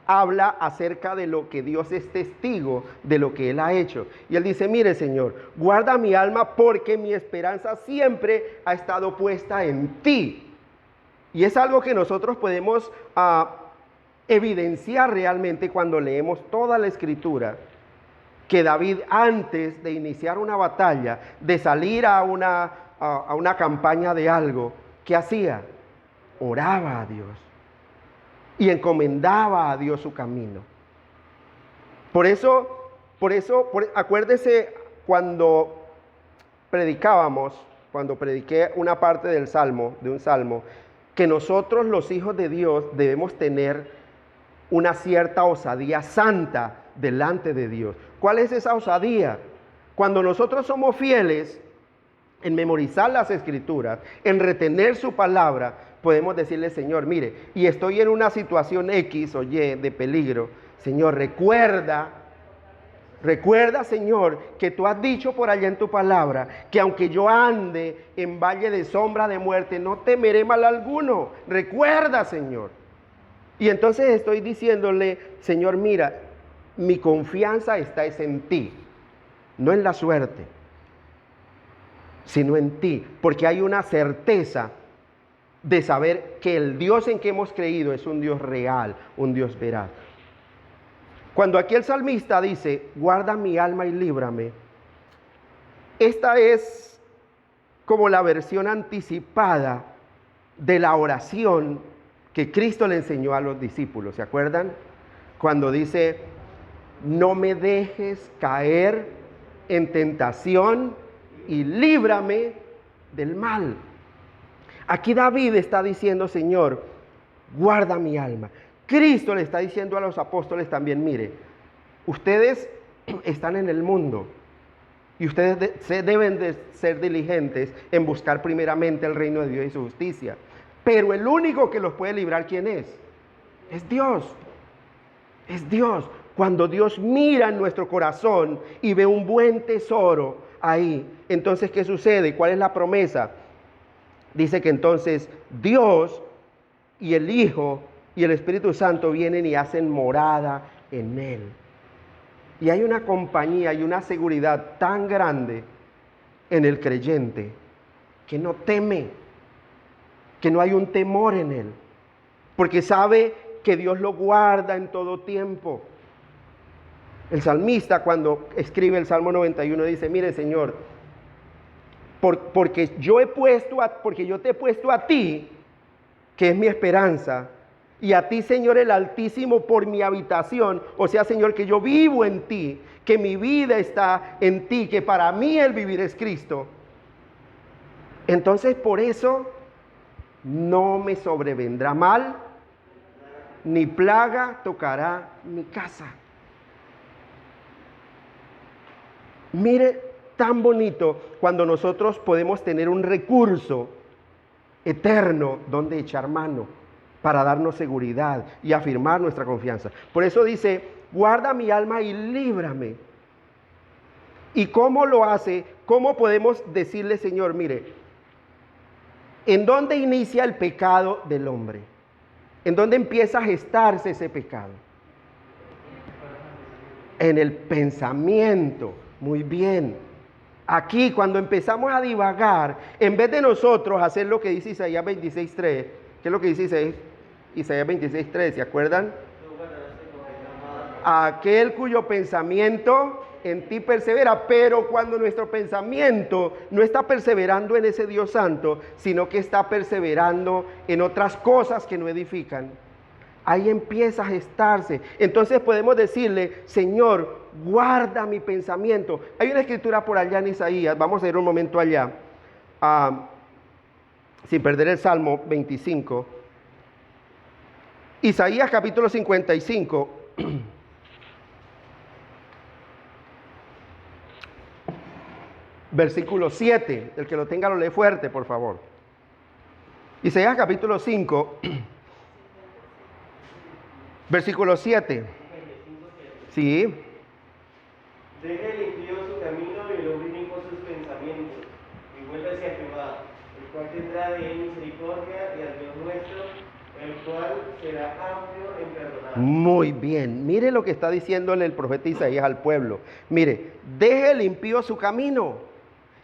habla acerca de lo que Dios es testigo de lo que Él ha hecho. Y Él dice, mire Señor, guarda mi alma porque mi esperanza siempre ha estado puesta en ti. Y es algo que nosotros podemos evidenciar realmente cuando leemos toda la Escritura, que David, antes de iniciar una batalla, de salir a una campaña de algo, ¿qué hacía? Oraba a Dios y encomendaba a Dios su camino. Por eso, acuérdese cuando prediqué una parte de un salmo, que nosotros los hijos de Dios debemos tener una cierta osadía santa delante de Dios. ¿Cuál es esa osadía? Cuando nosotros somos fieles en memorizar las escrituras, en retener su palabra, podemos decirle, Señor, mire, y estoy en una situación X o Y de peligro. Señor, recuerda, Señor, que tú has dicho por allá en tu palabra, que aunque yo ande en valle de sombra de muerte, no temeré mal alguno. Recuerda, Señor. Y entonces estoy diciéndole, Señor, mira, mi confianza está es en ti, no en la suerte, sino en ti, porque hay una certeza de saber que el Dios en que hemos creído es un Dios real, un Dios veraz. Cuando aquí el salmista dice, guarda mi alma y líbrame, esta es como la versión anticipada de la oración que Cristo le enseñó a los discípulos. ¿Se acuerdan? Cuando dice, no me dejes caer en tentación y líbrame del mal. Aquí David está diciendo, Señor, guarda mi alma. Cristo le está diciendo a los apóstoles también, mire, ustedes están en el mundo y ustedes deben de ser diligentes en buscar primeramente el reino de Dios y su justicia. Pero el único que los puede librar, ¿quién es? Es Dios. Es Dios. Cuando Dios mira en nuestro corazón y ve un buen tesoro ahí, entonces, ¿qué sucede? ¿Cuál es la promesa? Dice que entonces Dios y el Hijo y el Espíritu Santo vienen y hacen morada en él. Y hay una compañía y una seguridad tan grande en el creyente que no teme, que no hay un temor en él, porque sabe que Dios lo guarda en todo tiempo. El salmista, cuando escribe el Salmo 91, dice, mire, Señor, porque yo te he puesto a ti, que es mi esperanza, y a ti, Señor, el Altísimo, por mi habitación. O sea, Señor, que yo vivo en ti, que mi vida está en ti, que para mí el vivir es Cristo. Entonces, por eso no me sobrevendrá mal, ni plaga tocará mi casa. Mire, tan bonito cuando nosotros podemos tener un recurso eterno donde echar mano para darnos seguridad y afirmar nuestra confianza. Por eso dice, guarda mi alma y líbrame. ¿Y cómo lo hace? ¿Cómo podemos decirle, Señor, mire, ¿en dónde inicia el pecado del hombre? ¿En dónde empieza a gestarse ese pecado? En el pensamiento. Muy bien. Aquí, cuando empezamos a divagar, en vez de nosotros hacer lo que dice Isaías 26:3, ¿qué es lo que dice Isaías 26:3? ¿Se acuerdan? Aquel cuyo pensamiento en ti persevera, pero cuando nuestro pensamiento no está perseverando en ese Dios santo, sino que está perseverando en otras cosas que no edifican, ahí empieza a gestarse. Entonces podemos decirle, Señor, guarda mi pensamiento. Hay una escritura por allá en Isaías, vamos a ir un momento allá, sin perder el Salmo 25. Isaías capítulo 55. Versículo 7. El que lo tenga lo lee fuerte, por favor. Isaías capítulo 5. Versículo 7. Sí. Deje el impío su camino y el hombre inicuo sus pensamientos, y vuelve hacia Jehová, el cual tendrá de él misericordia, y al Dios nuestro, el cual será amplio en perdonar. Muy bien. Mire lo que está diciéndole el profeta Isaías al pueblo. Mire, deje el impío su camino,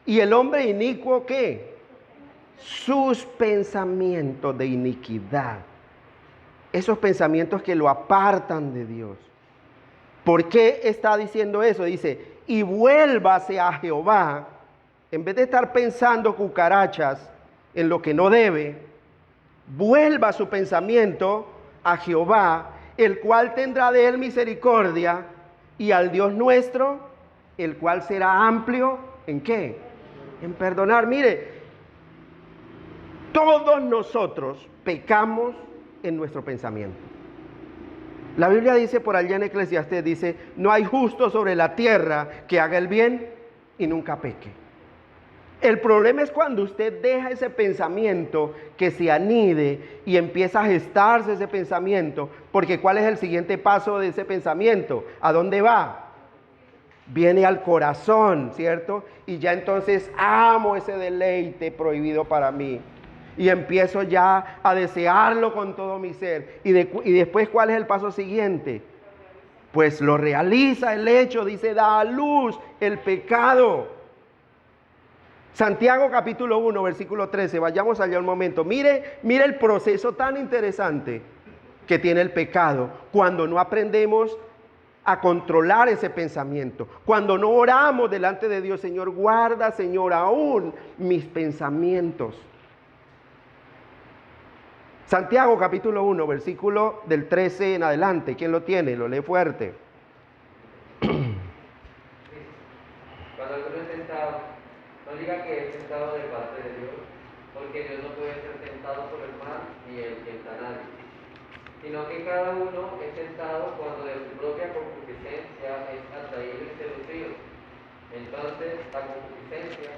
y el hombre inicuo, ¿qué? Sus pensamientos de iniquidad. Esos pensamientos que lo apartan de Dios. ¿Por qué está diciendo eso? Dice, y vuélvase a Jehová, en vez de estar pensando cucarachas en lo que no debe, vuelva su pensamiento a Jehová, el cual tendrá de él misericordia, y al Dios nuestro, el cual será amplio, ¿en qué? En perdonar. Mire, todos nosotros pecamos en nuestro pensamiento. La Biblia dice por allá en Eclesiastés, dice, no hay justo sobre la tierra que haga el bien y nunca peque. El problema es cuando usted deja ese pensamiento que se anide y empieza a gestarse ese pensamiento, porque ¿cuál es el siguiente paso de ese pensamiento? ¿A dónde va? Viene al corazón, ¿cierto? Y ya entonces amo ese deleite prohibido para mí. Y empiezo ya a desearlo con todo mi ser. Y después, ¿cuál es el paso siguiente? Pues lo realiza el hecho, dice, da a luz el pecado. Santiago capítulo 1, versículo 13, vayamos allá un momento. Mire el proceso tan interesante que tiene el pecado cuando no aprendemos a controlar ese pensamiento. Cuando no oramos delante de Dios, Señor, guarda, Señor, aún mis pensamientos. Santiago capítulo 1, versículo del 13 en adelante. ¿Quién lo tiene? Lo lee fuerte. Cuando alguno es tentado, no diga que es tentado de parte de Dios, porque Dios no puede ser tentado por el mal, ni él tienta a nadie. Sino que cada uno es tentado cuando de su propia concupiscencia es atraído y seducido. Entonces la concupiscencia,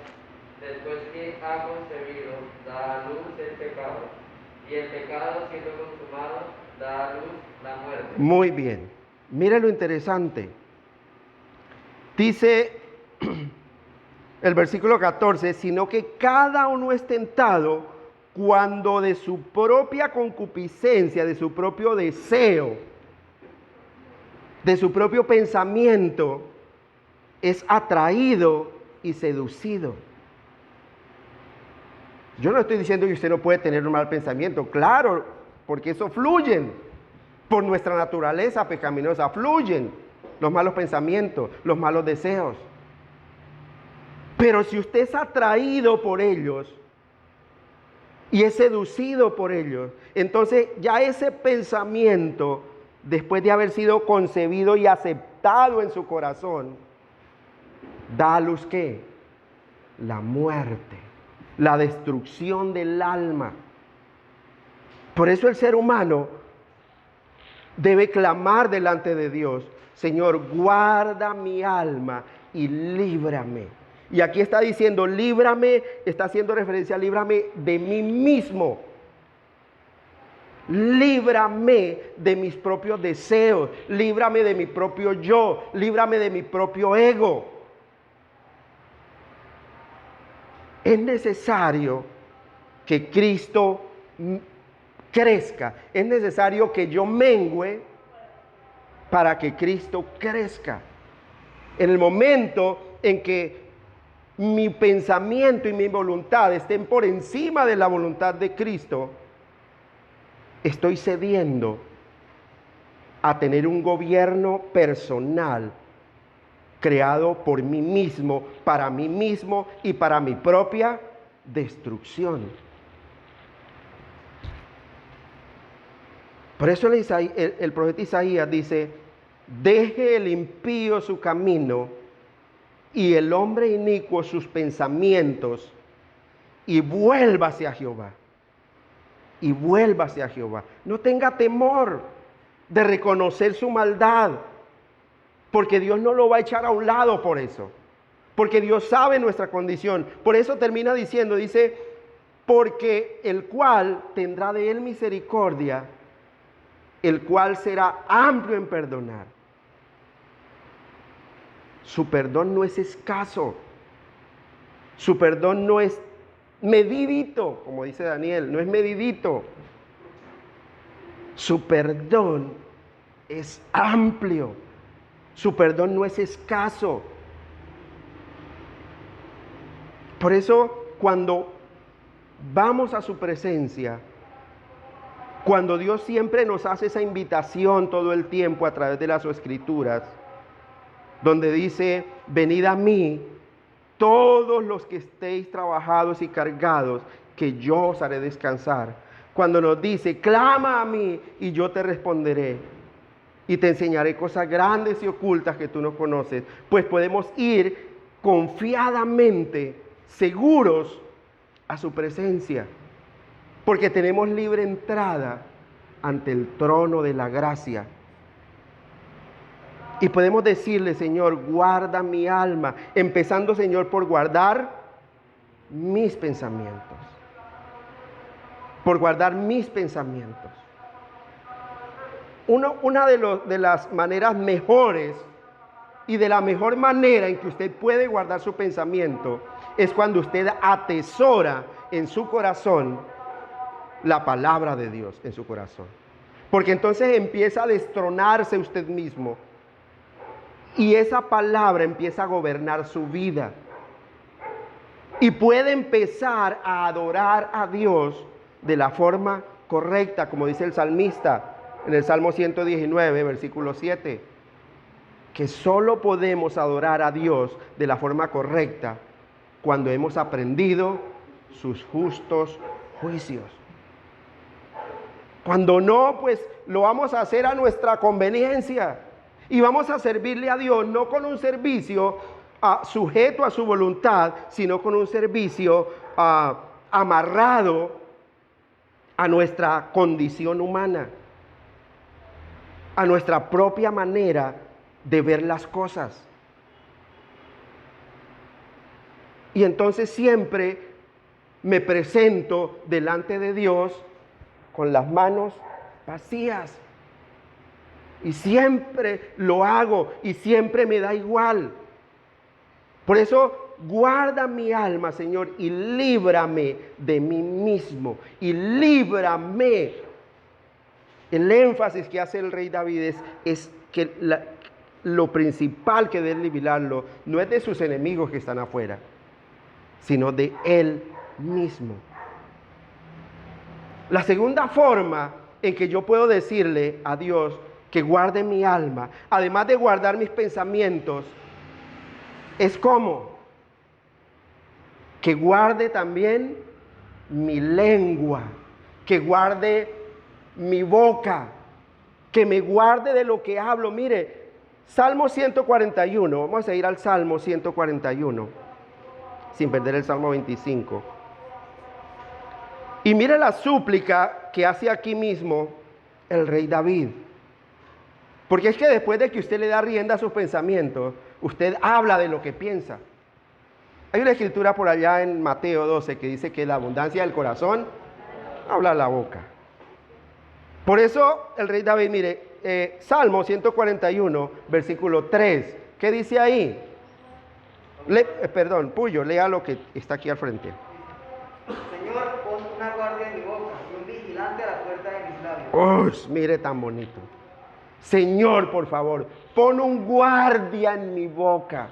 después que ha concebido, da a luz el pecado, y el pecado siendo consumado, da a luz la muerte. Muy bien, mire lo interesante. Dice el versículo 14, sino que cada uno es tentado cuando de su propia concupiscencia, de su propio deseo, de su propio pensamiento, es atraído y seducido. Yo no estoy diciendo que usted no puede tener un mal pensamiento, claro, porque eso fluyen, por nuestra naturaleza pecaminosa, fluyen los malos pensamientos, los malos deseos. Pero si usted es atraído por ellos y es seducido por ellos, entonces ya ese pensamiento, después de haber sido concebido y aceptado en su corazón, da a luz ¿qué? La muerte, la destrucción del alma. Por eso el ser humano debe clamar delante de Dios: Señor, guarda mi alma y líbrame. Y aquí está diciendo líbrame, está haciendo referencia a líbrame de mí mismo. Líbrame de mis propios deseos, líbrame de mi propio yo, líbrame de mi propio ego. Es necesario que Cristo crezca, es necesario que yo mengüe para que Cristo crezca. En el momento en que mi pensamiento y mi voluntad estén por encima de la voluntad de Cristo, estoy cediendo a tener un gobierno personal creado por mí mismo y para mi propia destrucción. Por eso el profeta Isaías dice: deje el impío su camino y el hombre inicuo sus pensamientos, y vuélvase a Jehová. Y vuélvase a Jehová. No tenga temor de reconocer su maldad, porque Dios no lo va a echar a un lado por eso. Porque Dios sabe nuestra condición. Por eso termina diciendo, dice, porque el cual tendrá de él misericordia, el cual será amplio en perdonar. Su perdón no es escaso. Su perdón no es medidito, como dice Daniel, no es medidito. Su perdón es amplio. Su perdón no es escaso. Por eso, cuando vamos a su presencia, cuando Dios siempre nos hace esa invitación todo el tiempo a través de las Escrituras, donde dice: venid a mí todos los que estéis trabajados y cargados, que yo os haré descansar. Cuando nos dice: clama a mí y yo te responderé y te enseñaré cosas grandes y ocultas que tú no conoces, pues podemos ir confiadamente, seguros a su presencia, porque tenemos libre entrada ante el trono de la gracia. Y podemos decirle: Señor, guarda mi alma, empezando, Señor, por guardar mis pensamientos. Por guardar mis pensamientos. Una de las maneras mejores y de la mejor manera en que usted puede guardar su pensamiento es cuando usted atesora en su corazón la palabra de Dios en su corazón. Porque entonces empieza a destronarse usted mismo y esa palabra empieza a gobernar su vida. Y puede empezar a adorar a Dios de la forma correcta, como dice el salmista en el Salmo 119, versículo 7, que solo podemos adorar a Dios de la forma correcta cuando hemos aprendido sus justos juicios. Cuando no, pues lo vamos a hacer a nuestra conveniencia y vamos a servirle a Dios no con un servicio sujeto a su voluntad, sino con un servicio amarrado a nuestra condición humana, a nuestra propia manera de ver las cosas. Y entonces siempre me presento delante de Dios con las manos vacías. Y siempre lo hago y siempre me da igual. Por eso, guarda mi alma, Señor, y líbrame de mí mismo. Y líbrame. El énfasis que hace el rey David es que lo principal que debe librarlo no es de sus enemigos que están afuera, sino de él mismo. La segunda forma en que yo puedo decirle a Dios que guarde mi alma, además de guardar mis pensamientos, es como que guarde también mi lengua, que guarde mi boca, que me guarde de lo que hablo. Mire, Salmo 141, vamos a ir al Salmo 141, sin perder el Salmo 25. Y mire la súplica que hace aquí mismo el rey David. Porque es que después de que usted le da rienda a sus pensamientos, usted habla de lo que piensa. Hay una escritura por allá en Mateo 12 que dice que la abundancia del corazón habla la boca. Por eso el rey David, mire, Salmo 141, versículo 3, ¿qué dice ahí? Puyo, lea lo que está aquí al frente. Señor, pon una guardia en mi boca y un vigilante a la puerta de mis labios. Mire tan bonito. Señor, por favor, pon un guardia en mi boca.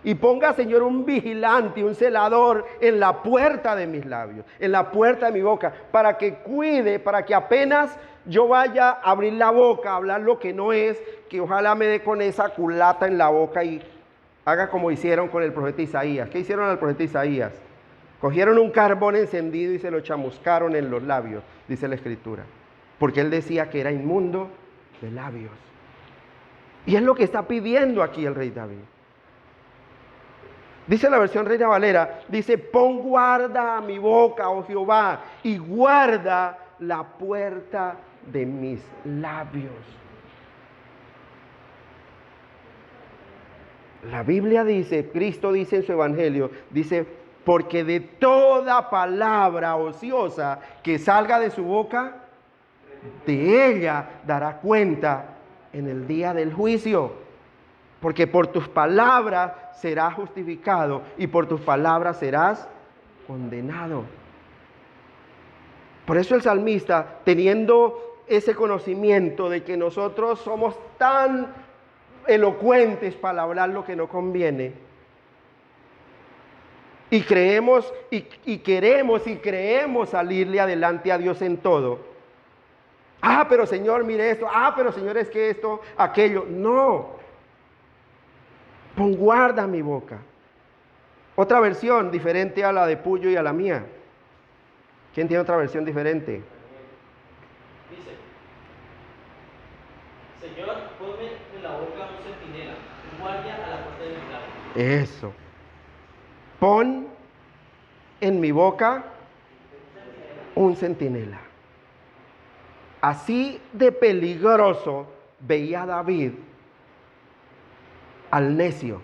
Y ponga, Señor, un vigilante, un celador en la puerta de mis labios, en la puerta de mi boca, para que cuide, para que apenas yo vaya a abrir la boca, a hablar lo que no es, que ojalá me dé con esa culata en la boca y haga como hicieron con el profeta Isaías. ¿Qué hicieron al profeta Isaías? Cogieron un carbón encendido y se lo chamuscaron en los labios, dice la escritura, porque él decía que era inmundo de labios. Y es lo que está pidiendo aquí el rey David. Dice la versión Reina Valera, dice, pon guarda a mi boca, oh Jehová, y guarda la puerta de mis labios. La Biblia dice, Cristo dice en su evangelio, dice, porque de toda palabra ociosa que salga de su boca, de ella dará cuenta en el día del juicio. Porque por tus palabras serás justificado y por tus palabras serás condenado. Por eso el salmista, teniendo ese conocimiento de que nosotros somos tan elocuentes para hablar lo que no conviene, y creemos y creemos salirle adelante a Dios en todo. Pero Señor, mire esto. Pero Señor, es que esto, aquello. No. Pon guarda mi boca. Otra versión diferente a la de Puyo y a la mía. ¿Quién tiene otra versión diferente? Dice, Señor, ponme en la boca un centinela, un guardia a la puerta de mis labios. Eso. Pon en mi boca un centinela. Así de peligroso veía David al necio.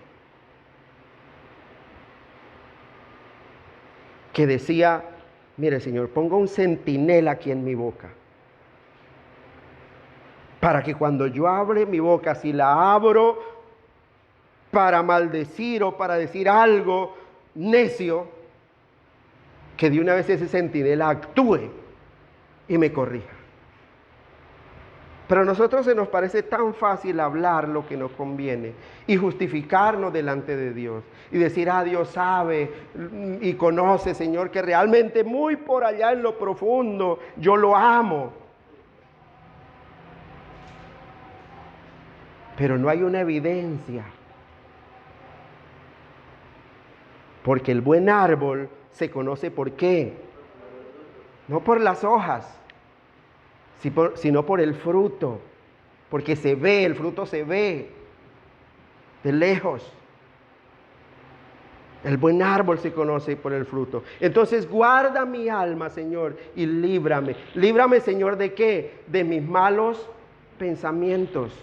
que decía, mire Señor, ponga un centinela aquí en mi boca, para que cuando yo abre mi boca, si la abro para maldecir o para decir algo necio, que de una vez ese centinela actúe y me corrija. Pero a nosotros se nos parece tan fácil hablar lo que nos conviene y justificarnos delante de Dios y decir, Dios sabe y conoce, Señor, que realmente muy por allá en lo profundo yo lo amo. Pero no hay una evidencia. Porque el buen árbol se conoce por qué. No por las hojas, sino por el fruto, porque se ve, el fruto se ve de lejos. El buen árbol se conoce por el fruto. Entonces guarda mi alma, Señor, y líbrame. Líbrame, Señor, ¿de qué? De mis malos pensamientos.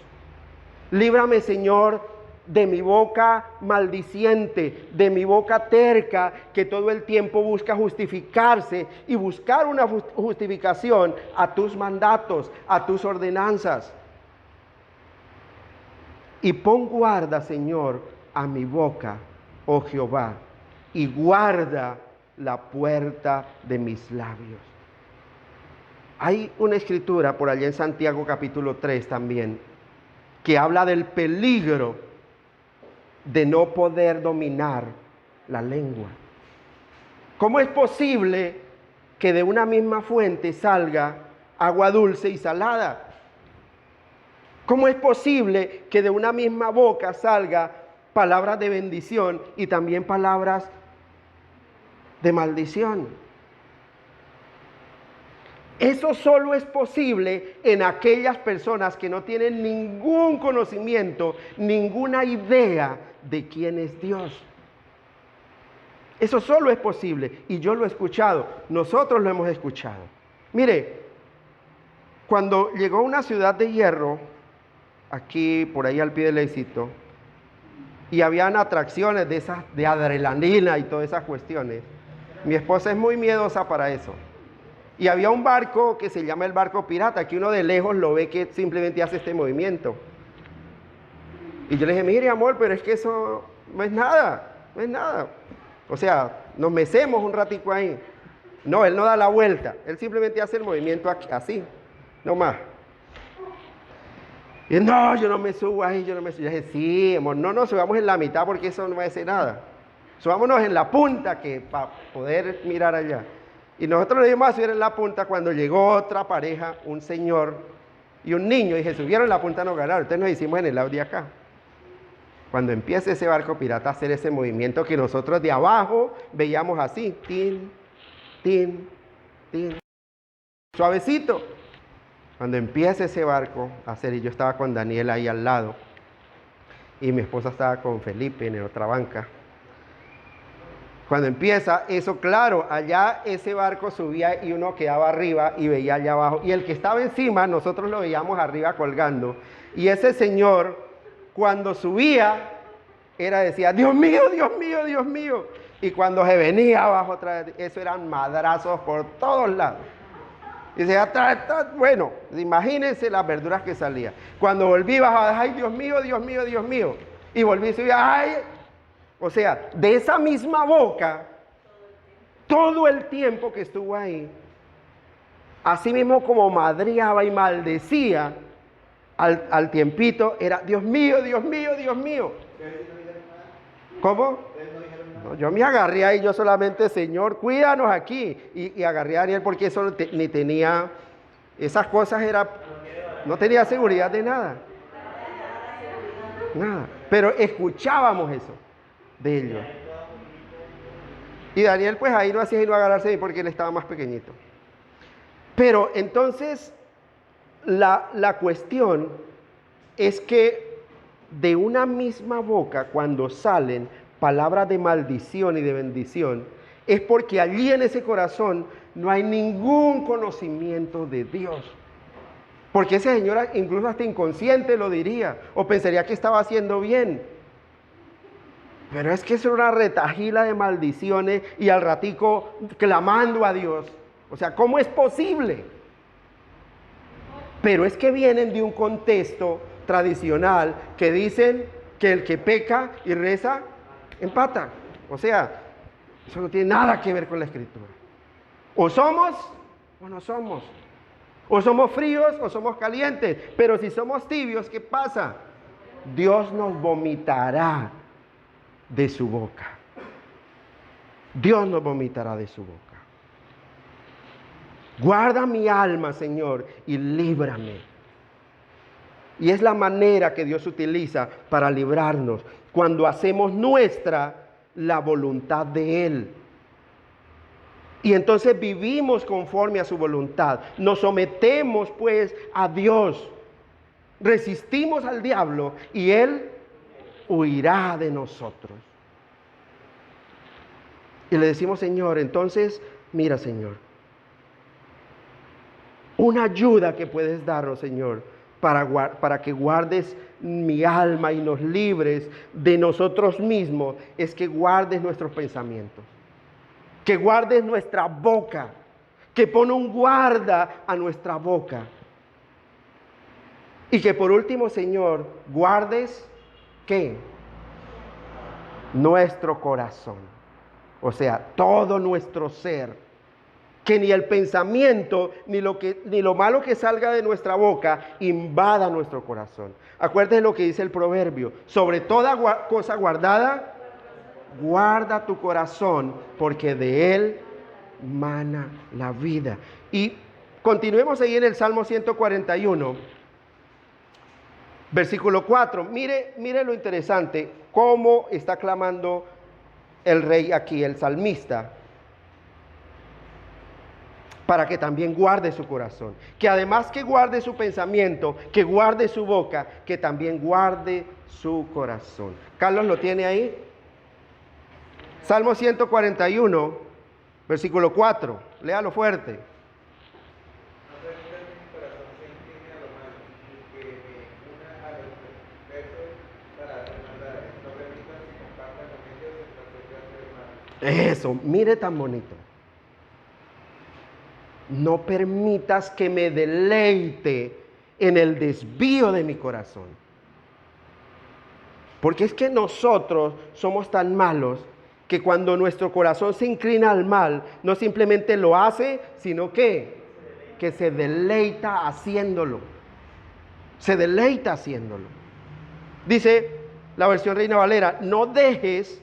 Líbrame, Señor, de mi boca maldiciente, de mi boca terca, que todo el tiempo busca justificarse y buscar una justificación a tus mandatos, a tus ordenanzas. Y pon guarda, Señor, a mi boca, oh Jehová, y guarda la puerta de mis labios. Hay una escritura por allá en Santiago capítulo 3 también, que habla del peligro de no poder dominar la lengua. ¿Cómo es posible que de una misma fuente salga agua dulce y salada? ¿Cómo es posible que de una misma boca salga palabras de bendición y también palabras de maldición? Eso solo es posible en aquellas personas que no tienen ningún conocimiento, ninguna idea de quién es Dios. Eso solo es posible y yo lo he escuchado, nosotros lo hemos escuchado. Mire, cuando llegó una ciudad de hierro, aquí por ahí al pie del Éxito, y habían atracciones de esas de adrenalina y todas esas cuestiones, mi esposa es muy miedosa para eso. Y había un barco que se llama el barco pirata, que uno de lejos lo ve que simplemente hace este movimiento. Y yo le dije, mire amor, pero es que eso no es nada, no es nada. O sea, nos mecemos un ratico ahí. No, él no da la vuelta, él simplemente hace el movimiento aquí, así, no más. Y no, yo no me subo ahí, yo no me subo. Yo dije, sí, amor, no nos subamos en la mitad porque eso no va a hacer nada. Subámonos en la punta que para poder mirar allá. Y nosotros le dimos a subir en la punta cuando llegó otra pareja, un señor y un niño, y se subieron en la punta, no ganaron. Entonces nos hicimos en el lado de acá. Cuando empieza ese barco pirata a hacer ese movimiento que nosotros de abajo veíamos así, tin, tin, tin, suavecito. Cuando empieza ese barco a hacer, y yo estaba con Daniel ahí al lado, y mi esposa estaba con Felipe en otra banca. Cuando empieza eso, claro, allá ese barco subía y uno quedaba arriba y veía allá abajo. Y el que estaba encima, nosotros lo veíamos arriba colgando. Y ese señor, cuando subía, decía, Dios mío, Dios mío, Dios mío. Y cuando se venía abajo otra vez, eso eran madrazos por todos lados. Y decía, bueno, imagínense las verduras que salía. Cuando volví bajaba, ay, Dios mío, Dios mío, Dios mío. Y volví y subía, ay. O sea, de esa misma boca, todo el tiempo que estuvo ahí, así mismo como madreaba y maldecía, al tiempito era, Dios mío, Dios mío, Dios mío. ¿Cómo? No, yo me agarré ahí, yo solamente, Señor, cuídanos aquí. Y agarré a Daniel porque eso ni tenía, esas cosas no tenía seguridad de nada. Nada. Pero escuchábamos eso de ellos. Y Daniel pues ahí no hacía y no agarrarse ahí porque él estaba más pequeñito. Pero entonces la cuestión es que de una misma boca cuando salen palabras de maldición y de bendición es porque allí en ese corazón no hay ningún conocimiento de Dios. Porque ese señor incluso hasta inconsciente lo diría o pensaría que estaba haciendo bien. Pero es que es una retajila de maldiciones y al ratico clamando a Dios. O sea, ¿cómo es posible? Pero es que vienen de un contexto tradicional que dicen que el que peca y reza, empata. O sea, eso no tiene nada que ver con la Escritura. O somos o no somos. O somos fríos o somos calientes. Pero si somos tibios, ¿qué pasa? Dios nos vomitará de su boca. Dios nos vomitará de su boca. Guarda mi alma, Señor, y líbrame. Y es la manera que Dios utiliza para librarnos, cuando hacemos nuestra la voluntad de Él. Y entonces vivimos conforme a su voluntad. Nos sometemos pues a Dios. Resistimos al diablo y Él huirá de nosotros. Y le decimos, Señor, entonces, mira, Señor, una ayuda que puedes darnos, Señor, para que guardes mi alma y nos libres de nosotros mismos, es que guardes nuestros pensamientos, que guardes nuestra boca, que pone un guarda a nuestra boca. Y que por último, Señor, guardes, ¿qué? Nuestro corazón. O sea, todo nuestro ser. Que ni el pensamiento, ni lo malo que salga de nuestra boca invada nuestro corazón. Acuérdense lo que dice el proverbio. Sobre toda cosa guardada, guarda tu corazón, porque de él mana la vida. Y continuemos ahí en el Salmo 141, versículo 4. Mire lo interesante, cómo está clamando el rey aquí, el salmista, para que también guarde su corazón. Que además que guarde su pensamiento, que guarde su boca, que también guarde su corazón. Carlos, ¿lo tiene ahí? Salmo 141, versículo 4. Léalo fuerte. Eso, mire tan bonito. No permitas que me deleite en el desvío de mi corazón. Porque es que nosotros somos tan malos que cuando nuestro corazón se inclina al mal, no simplemente lo hace, sino que se deleita haciéndolo. Se deleita haciéndolo. Dice la versión Reina Valera, no dejes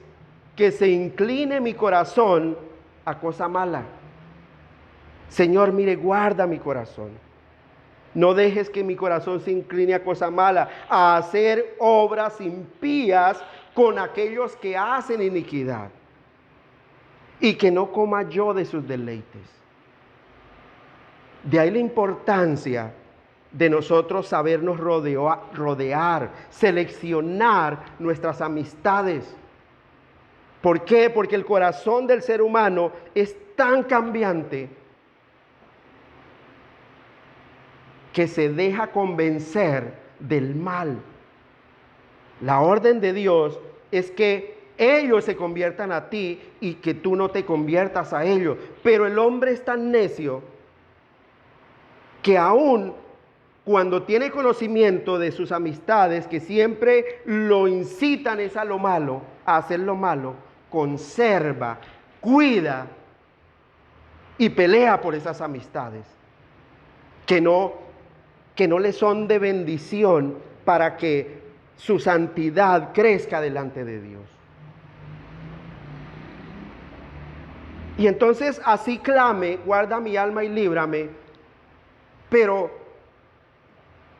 que se incline mi corazón a cosa mala. Señor, mire, guarda mi corazón. No dejes que mi corazón se incline a cosa mala, a hacer obras impías con aquellos que hacen iniquidad. Y que no coma yo de sus deleites. De ahí la importancia de nosotros sabernos rodear, seleccionar nuestras amistades. ¿Por qué? Porque el corazón del ser humano es tan cambiante que se deja convencer del mal. La orden de Dios es que ellos se conviertan a ti y que tú no te conviertas a ellos. Pero el hombre es tan necio que aún cuando tiene conocimiento de sus amistades que siempre lo incitan es a lo malo, a hacer lo malo, conserva, cuida y pelea por esas amistades que no le son de bendición para que su santidad crezca delante de Dios. Y entonces así clame, guarda mi alma y líbrame, pero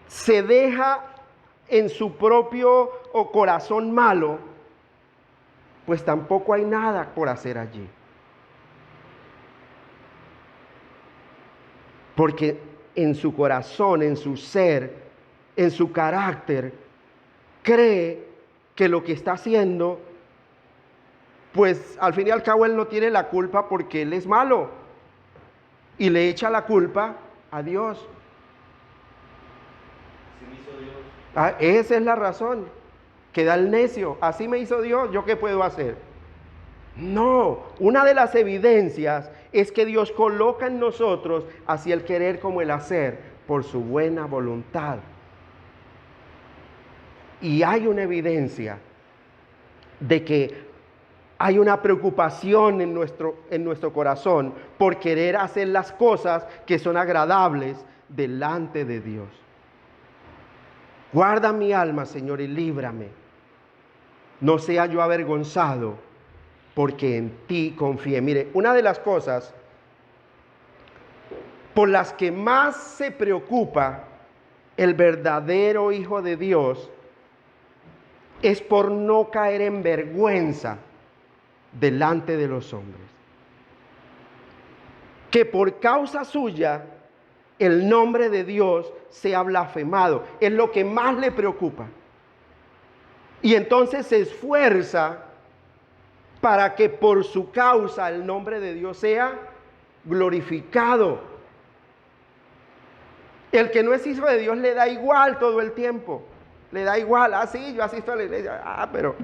se deja en su propio corazón malo, pues tampoco hay nada por hacer allí. Porque en su corazón, en su ser, en su carácter, cree que lo que está haciendo, pues al fin y al cabo él no tiene la culpa porque él es malo. Y le echa la culpa a Dios. ¿Sí me hizo Dios? Esa es la razón. queda el necio. Así me hizo Dios, ¿yo qué puedo hacer? No, una de las evidencias es que Dios coloca en nosotros así el querer como el hacer por su buena voluntad. Y hay una evidencia de que hay una preocupación en nuestro corazón por querer hacer las cosas que son agradables delante de Dios. Guarda mi alma, Señor, y líbrame. No sea yo avergonzado, porque en ti confié. Mire, una de las cosas por las que más se preocupa el verdadero Hijo de Dios es por no caer en vergüenza delante de los hombres. Que por causa suya el nombre de Dios sea blasfemado. Es lo que más le preocupa. Y entonces se esfuerza para que por su causa el nombre de Dios sea glorificado. El que no es hijo de Dios le da igual todo el tiempo. Le da igual. Ah, sí, yo asisto a la iglesia. Ah, pero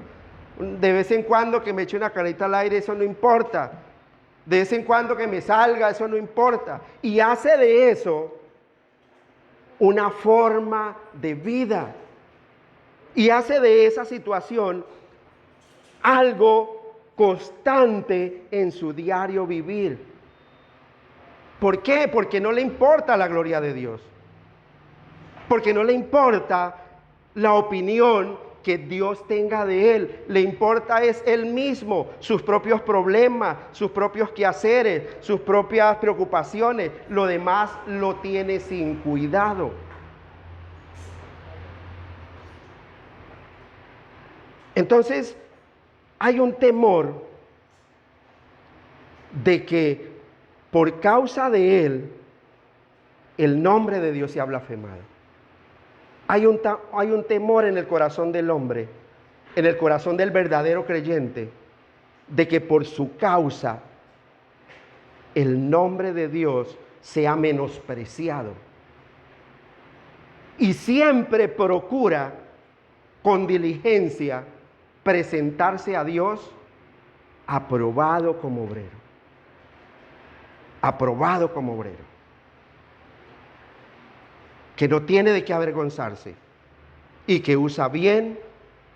de vez en cuando que me eche una carita al aire, eso no importa. De vez en cuando que me salga, eso no importa. Y hace de eso una forma de vida. Y hace de esa situación algo constante en su diario vivir. ¿Por qué? Porque no le importa la gloria de Dios. Porque no le importa la opinión que Dios tenga de él. Le importa es él mismo, sus propios problemas, sus propios quehaceres, sus propias preocupaciones. Lo demás lo tiene sin cuidado. Entonces, hay un temor de que por causa de él, el nombre de Dios sea blasfemado. Hay un temor en el corazón del hombre, en el corazón del verdadero creyente, de que por su causa el nombre de Dios sea menospreciado. Y siempre procura con diligencia presentarse a Dios aprobado como obrero. Aprobado como obrero. Que no tiene de qué avergonzarse y que usa bien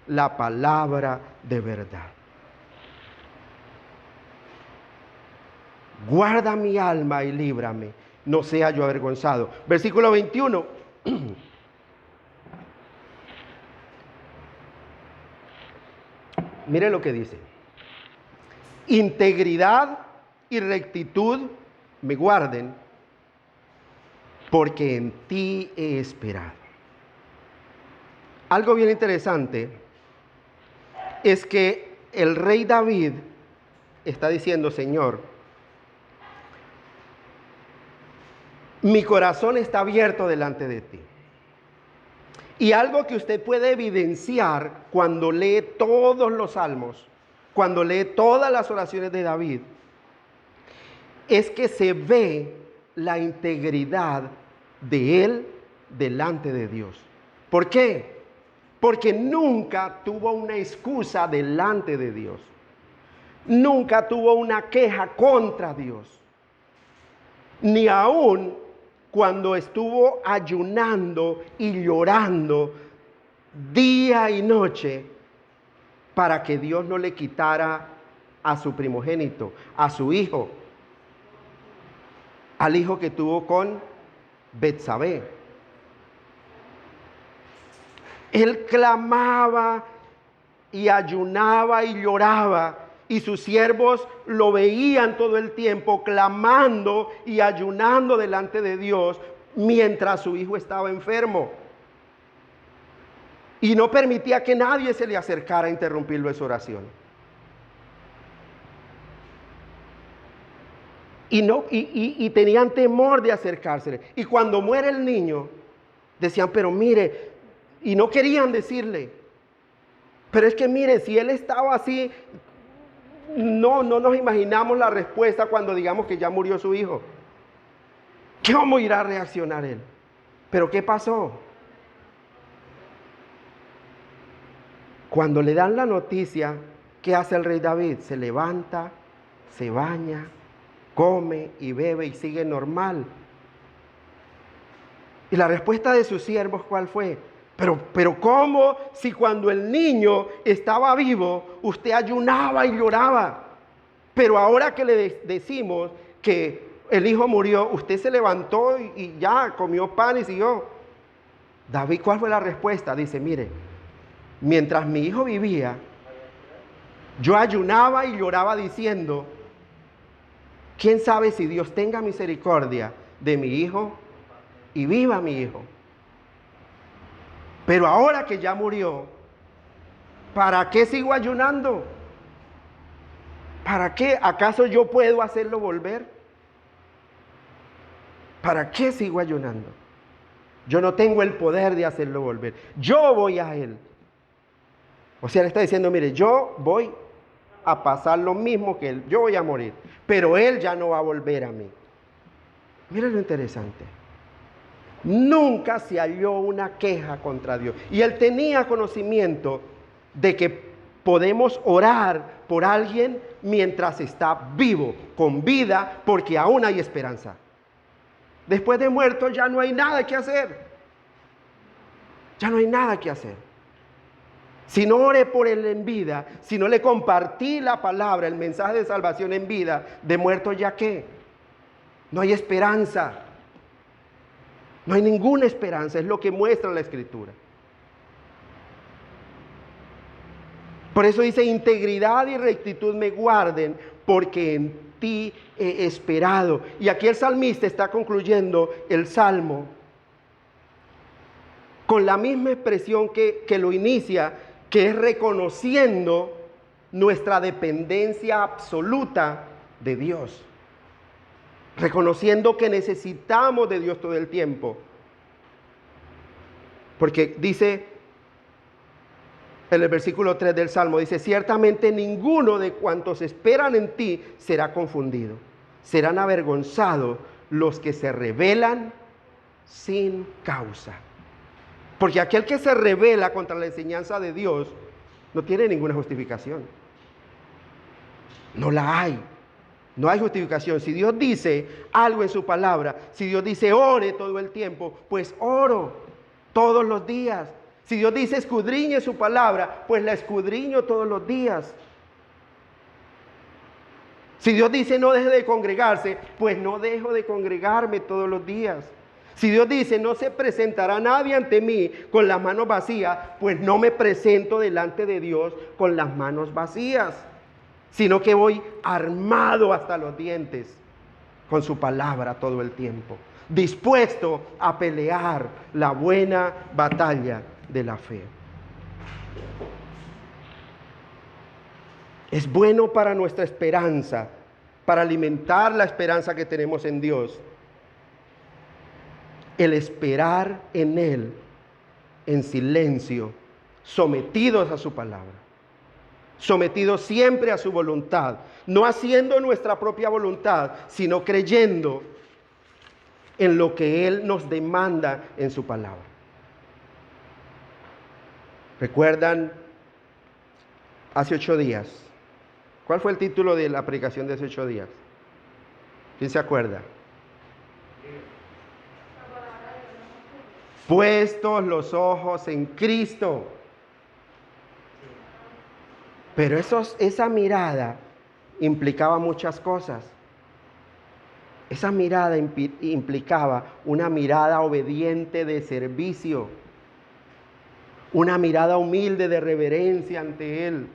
la palabra de verdad. Guarda mi alma y líbrame, no sea yo avergonzado. Versículo 21. Mire lo que dice. Integridad y rectitud me guarden, porque en ti he esperado. Algo bien interesante es que el rey David está diciendo: Señor, mi corazón está abierto delante de ti. Y algo que usted puede evidenciar cuando lee todos los salmos, cuando lee todas las oraciones de David, es que se ve la integridad de él delante de Dios. ¿Por qué? Porque nunca tuvo una excusa delante de Dios. Nunca tuvo una queja contra Dios. Ni aún cuando estuvo ayunando y llorando día y noche para que Dios no le quitara a su primogénito, a su hijo, al hijo que tuvo con Betsabé. Él clamaba y ayunaba y lloraba, y sus siervos lo veían todo el tiempo clamando y ayunando delante de Dios mientras su hijo estaba enfermo. Y no permitía que nadie se le acercara a interrumpirlo en su oración. Y tenían temor de acercársele. Y cuando muere el niño, decían, pero mire, y no querían decirle, pero es que mire, si él estaba así, no nos imaginamos la respuesta cuando digamos que ya murió su hijo. ¿Cómo irá a reaccionar él? ¿Pero qué pasó? Cuando le dan la noticia, ¿qué hace el rey David? Se levanta, se baña, come y bebe y sigue normal. Y la respuesta de sus siervos, ¿cuál fue? Pero ¿cómo si cuando el niño estaba vivo, usted ayunaba y lloraba? Pero ahora que le decimos que el hijo murió, usted se levantó y ya comió pan y siguió. David, ¿cuál fue la respuesta? Dice, mire, mientras mi hijo vivía, yo ayunaba y lloraba diciendo, ¿quién sabe si Dios tenga misericordia de mi hijo y viva mi hijo? Pero ahora que ya murió, ¿para qué sigo ayunando? ¿Para qué? ¿Acaso yo puedo hacerlo volver? ¿Para qué sigo ayunando? Yo no tengo el poder de hacerlo volver. Yo voy a él. O sea, le está diciendo, mire, yo voy a pasar lo mismo que él. Yo voy a morir, pero él ya no va a volver a mí. Mira lo interesante. Nunca se halló una queja contra Dios. Y él tenía conocimiento de que podemos orar por alguien mientras está vivo, con vida, porque aún hay esperanza. Después de muerto ya no hay nada que hacer. Ya no hay nada que hacer. Si no oré por él en vida, si no le compartí la palabra, el mensaje de salvación en vida, de muerto ya qué. No hay esperanza. No hay ninguna esperanza, es lo que muestra la Escritura. Por eso dice, integridad y rectitud me guarden, porque en ti he esperado. Y aquí el salmista está concluyendo el salmo con la misma expresión que lo inicia, que es reconociendo nuestra dependencia absoluta de Dios. Reconociendo que necesitamos de Dios todo el tiempo. Porque dice en el versículo 3 del Salmo, dice, ciertamente ninguno de cuantos esperan en ti será confundido. Serán avergonzados los que se rebelan sin causa. Porque aquel que se rebela contra la enseñanza de Dios no tiene ninguna justificación. No la hay. No hay justificación. Si Dios dice algo en su palabra, si Dios dice ore todo el tiempo, pues oro todos los días. Si Dios dice escudriñe su palabra, pues la escudriño todos los días. Si Dios dice no deje de congregarse, pues no dejo de congregarme todos los días. Si Dios dice no se presentará nadie ante mí con las manos vacías, pues no me presento delante de Dios con las manos vacías, sino que voy armado hasta los dientes con su palabra todo el tiempo, dispuesto a pelear la buena batalla de la fe. Es bueno para nuestra esperanza, para alimentar la esperanza que tenemos en Dios, el esperar en Él en silencio, sometidos a su palabra, sometidos siempre a su voluntad, no haciendo nuestra propia voluntad, sino creyendo en lo que Él nos demanda en su palabra. ¿Recuerdan hace 8 días? ¿Cuál fue el título de la predicación de hace 8 días? ¿Quién se acuerda? Puestos los ojos en Cristo. Pero esa mirada implicaba muchas cosas. Esa mirada implicaba una mirada obediente de servicio, una mirada humilde de reverencia ante Él,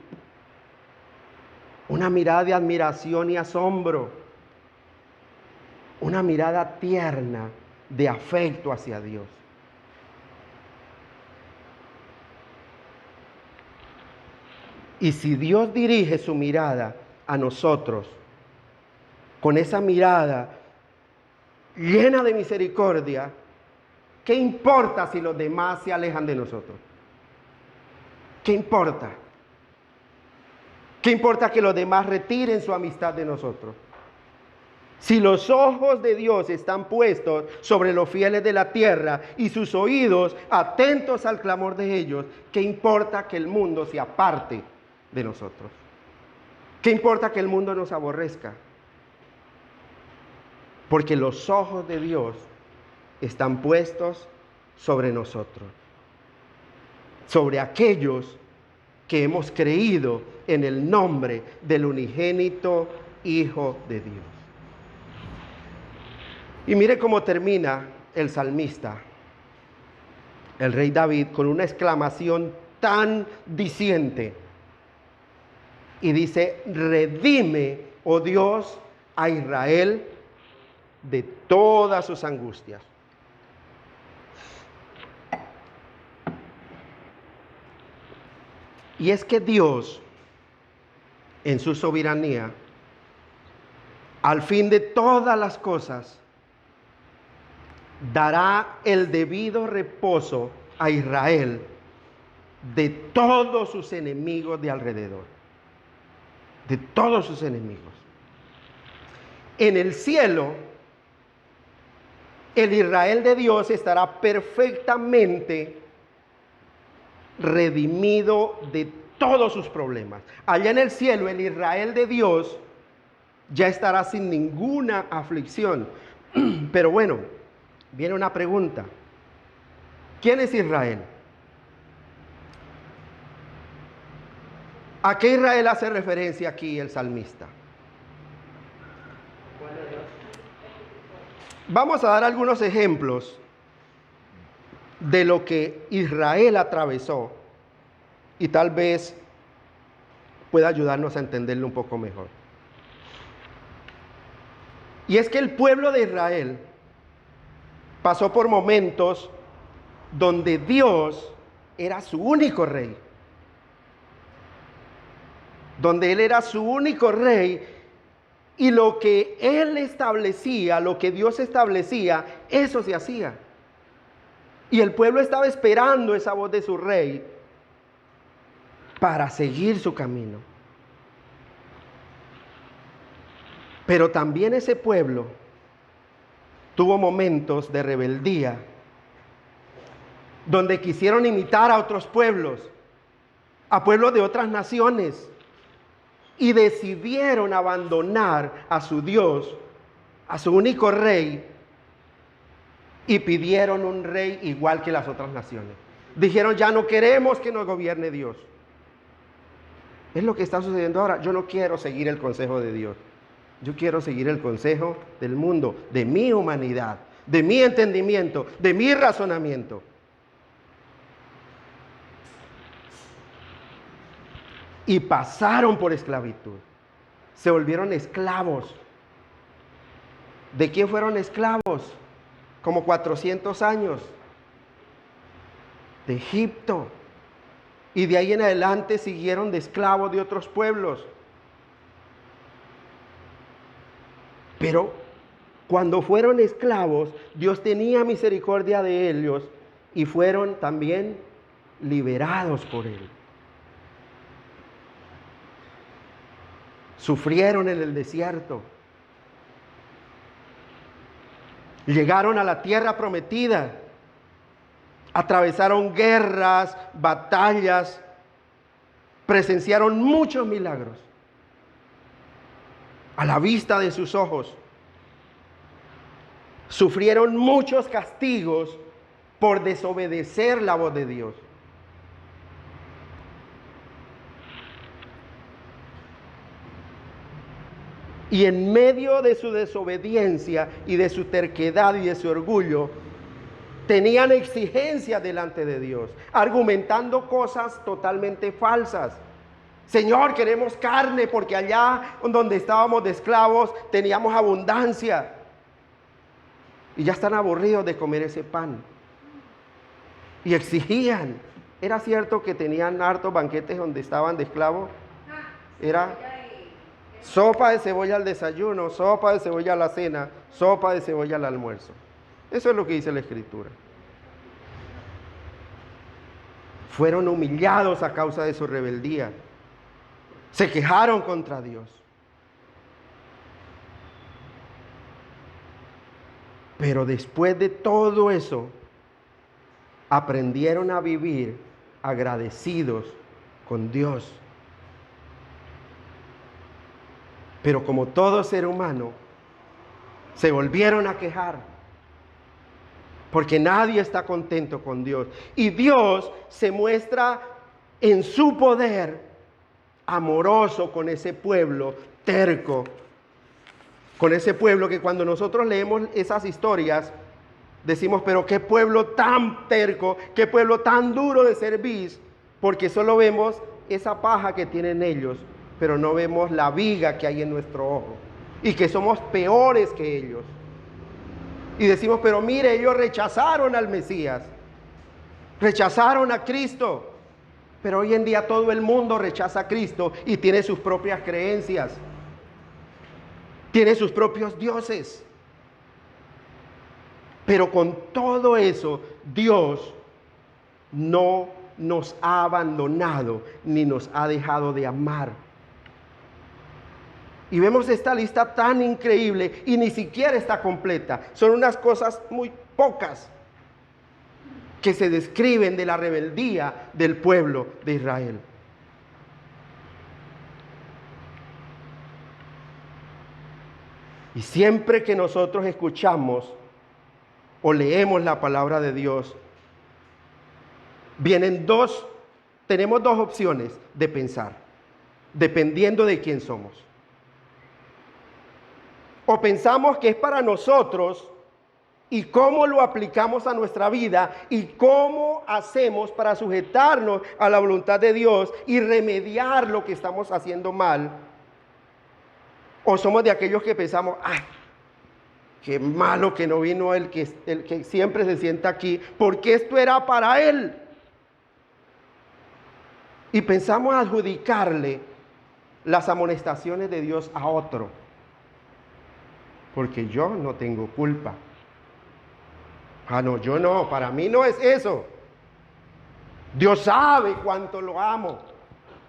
una mirada de admiración y asombro, una mirada tierna de afecto hacia Dios. Y si Dios dirige su mirada a nosotros, con esa mirada llena de misericordia, ¿qué importa si los demás se alejan de nosotros? ¿Qué importa? ¿Qué importa que los demás retiren su amistad de nosotros? Si los ojos de Dios están puestos sobre los fieles de la tierra y sus oídos atentos al clamor de ellos, ¿qué importa que el mundo se aparte de nosotros? ¿Qué importa que el mundo nos aborrezca? Porque los ojos de Dios están puestos sobre nosotros, sobre aquellos que hemos creído en el nombre del unigénito Hijo de Dios. Y mire cómo termina el salmista, el rey David, con una exclamación tan diciente. Y dice: redime, oh Dios, a Israel de todas sus angustias. Y es que Dios, en su soberanía, al fin de todas las cosas, dará el debido reposo a Israel de todos sus enemigos de alrededor. De todos sus enemigos. En el cielo, el Israel de Dios estará perfectamente redimido de todos sus problemas. Allá en el cielo, el Israel de Dios ya estará sin ninguna aflicción. Pero bueno, viene una pregunta. ¿Quién es Israel? ¿A qué Israel hace referencia aquí el salmista? Vamos a dar algunos ejemplos de lo que Israel atravesó y tal vez pueda ayudarnos a entenderlo un poco mejor. Y es que el pueblo de Israel pasó por momentos donde Dios era su único rey. Donde Él era su único rey y lo que Él establecía, lo que Dios establecía, eso se hacía. Y el pueblo estaba esperando esa voz de su rey para seguir su camino. Pero también ese pueblo tuvo momentos de rebeldía, donde quisieron imitar a otros pueblos, a pueblos de otras naciones, y decidieron abandonar a su Dios, a su único rey, y pidieron un rey igual que las otras naciones. Dijeron: ya no queremos que nos gobierne Dios. Es lo que está sucediendo ahora. Yo no quiero seguir el consejo de Dios. Yo quiero seguir el consejo del mundo, de mi humanidad, de mi entendimiento, de mi razonamiento. Y pasaron por esclavitud. Se volvieron esclavos. ¿De quién fueron esclavos? Como 400 años. De Egipto. Y de ahí en adelante siguieron de esclavos de otros pueblos. Pero cuando fueron esclavos, Dios tenía misericordia de ellos y fueron también liberados por Él. Sufrieron en el desierto. Llegaron a la tierra prometida. Atravesaron guerras, batallas. Presenciaron muchos milagros a la vista de sus ojos. Sufrieron muchos castigos por desobedecer la voz de Dios. Y en medio de su desobediencia y de su terquedad y de su orgullo, tenían exigencias delante de Dios, argumentando cosas totalmente falsas. Señor, queremos carne porque allá donde estábamos de esclavos teníamos abundancia. Y ya están aburridos de comer ese pan. Y exigían. ¿Era cierto que tenían hartos banquetes donde estaban de esclavos? Era sopa de cebolla al desayuno, sopa de cebolla a la cena, sopa de cebolla al almuerzo. Eso es lo que dice la Escritura. Fueron humillados a causa de su rebeldía. Se quejaron contra Dios. Pero después de todo eso, aprendieron a vivir agradecidos con Dios. Pero como todo ser humano, se volvieron a quejar. Porque nadie está contento con Dios. Y Dios se muestra en su poder amoroso con ese pueblo terco. Con ese pueblo que cuando nosotros leemos esas historias, decimos, pero qué pueblo tan terco, qué pueblo tan duro de servir, porque solo vemos esa paja que tienen ellos, pero no vemos la viga que hay en nuestro ojo y que somos peores que ellos. Y decimos, pero mire, ellos rechazaron al Mesías, rechazaron a Cristo, pero hoy en día todo el mundo rechaza a Cristo y tiene sus propias creencias, tiene sus propios dioses. Pero con todo eso, Dios no nos ha abandonado ni nos ha dejado de amar. Y vemos esta lista tan increíble y ni siquiera está completa. Son unas cosas muy pocas que se describen de la rebeldía del pueblo de Israel. Y siempre que nosotros escuchamos o leemos la palabra de Dios, tenemos dos opciones de pensar, dependiendo de quién somos. O pensamos que es para nosotros y cómo lo aplicamos a nuestra vida y cómo hacemos para sujetarnos a la voluntad de Dios y remediar lo que estamos haciendo mal. O somos de aquellos que pensamos, qué malo que no vino el que siempre se sienta aquí, porque esto era para él. Y pensamos adjudicarle las amonestaciones de Dios a otro, porque yo no tengo culpa. No, yo no, para mí no es eso. Dios sabe cuánto lo amo.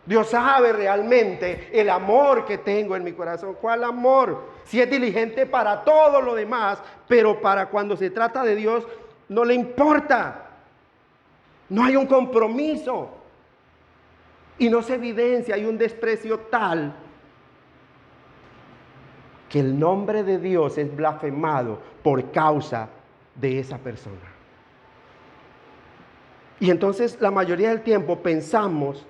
Dios sabe realmente el amor que tengo en mi corazón. ¿Cuál amor? Si es diligente para todo lo demás, pero para cuando se trata de Dios no le importa. No hay un compromiso. Y no se evidencia, hay un desprecio tal que el nombre de Dios es blasfemado por causa de esa persona. Y entonces la mayoría del tiempo pensamos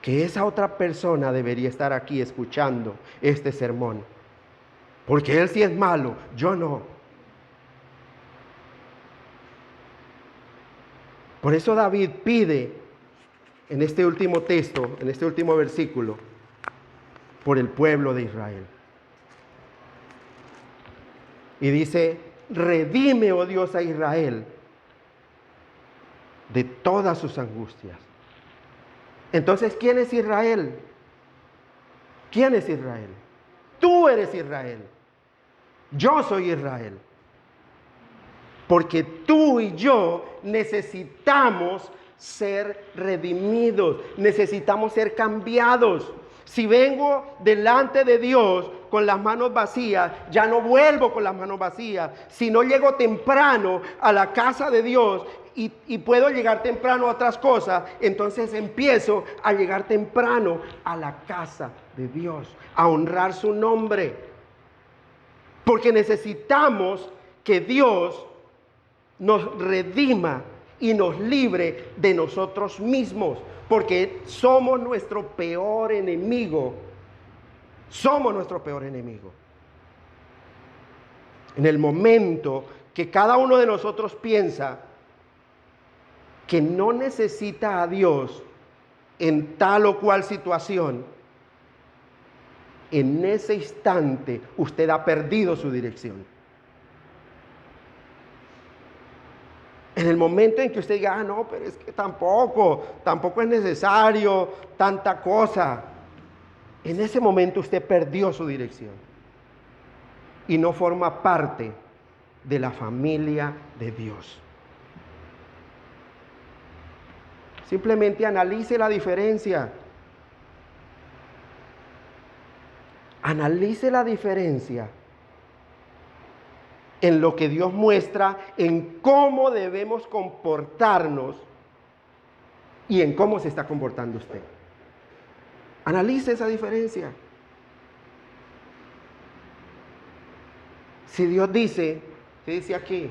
que esa otra persona debería estar aquí escuchando este sermón, porque él sí es malo, yo no. Por eso David pide en este último texto, en este último versículo, por el pueblo de Israel. Y dice, redime, oh Dios, a Israel de todas sus angustias. Entonces, ¿quién es Israel? ¿Quién es Israel? Tú eres Israel. Yo soy Israel. Porque tú y yo necesitamos ser redimidos, necesitamos ser cambiados. Si vengo delante de Dios con las manos vacías, ya no vuelvo con las manos vacías. Si no llego temprano a la casa de Dios y puedo llegar temprano a otras cosas, entonces empiezo a llegar temprano a la casa de Dios, a honrar su nombre. Porque necesitamos que Dios nos redima y nos libre de nosotros mismos, porque somos nuestro peor enemigo. Somos nuestro peor enemigo. En el momento que cada uno de nosotros piensa que no necesita a Dios en tal o cual situación, en ese instante usted ha perdido su dirección. En el momento en que usted diga, no, pero es que tampoco es necesario tanta cosa. En ese momento usted perdió su dirección y no forma parte de la familia de Dios. Simplemente analice la diferencia. Analice la diferencia en lo que Dios muestra, en cómo debemos comportarnos y en cómo se está comportando usted. Analice esa diferencia. Si Dios dice, ¿qué dice aquí?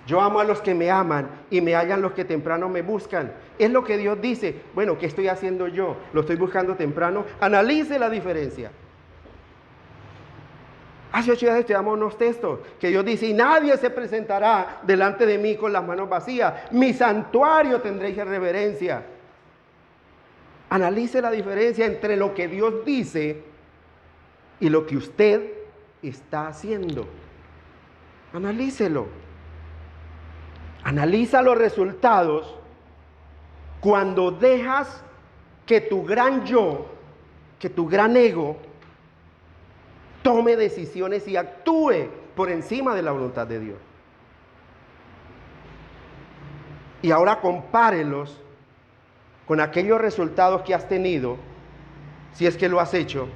Yo amo a los que me aman y me hallan los que temprano me buscan. Es lo que Dios dice. Bueno, ¿qué estoy haciendo yo? ¿Lo estoy buscando temprano? Analice la diferencia. Hace 8 días estudiamos unos textos que Dios dice, y nadie se presentará delante de mí con las manos vacías. Mi santuario tendréis reverencia. Analice la diferencia entre lo que Dios dice y lo que usted está haciendo. Analícelo. Analiza los resultados cuando dejas que tu gran yo, que tu gran ego, tome decisiones y actúe por encima de la voluntad de Dios. Y ahora compárelos con aquellos resultados que has tenido, si es que lo has hecho,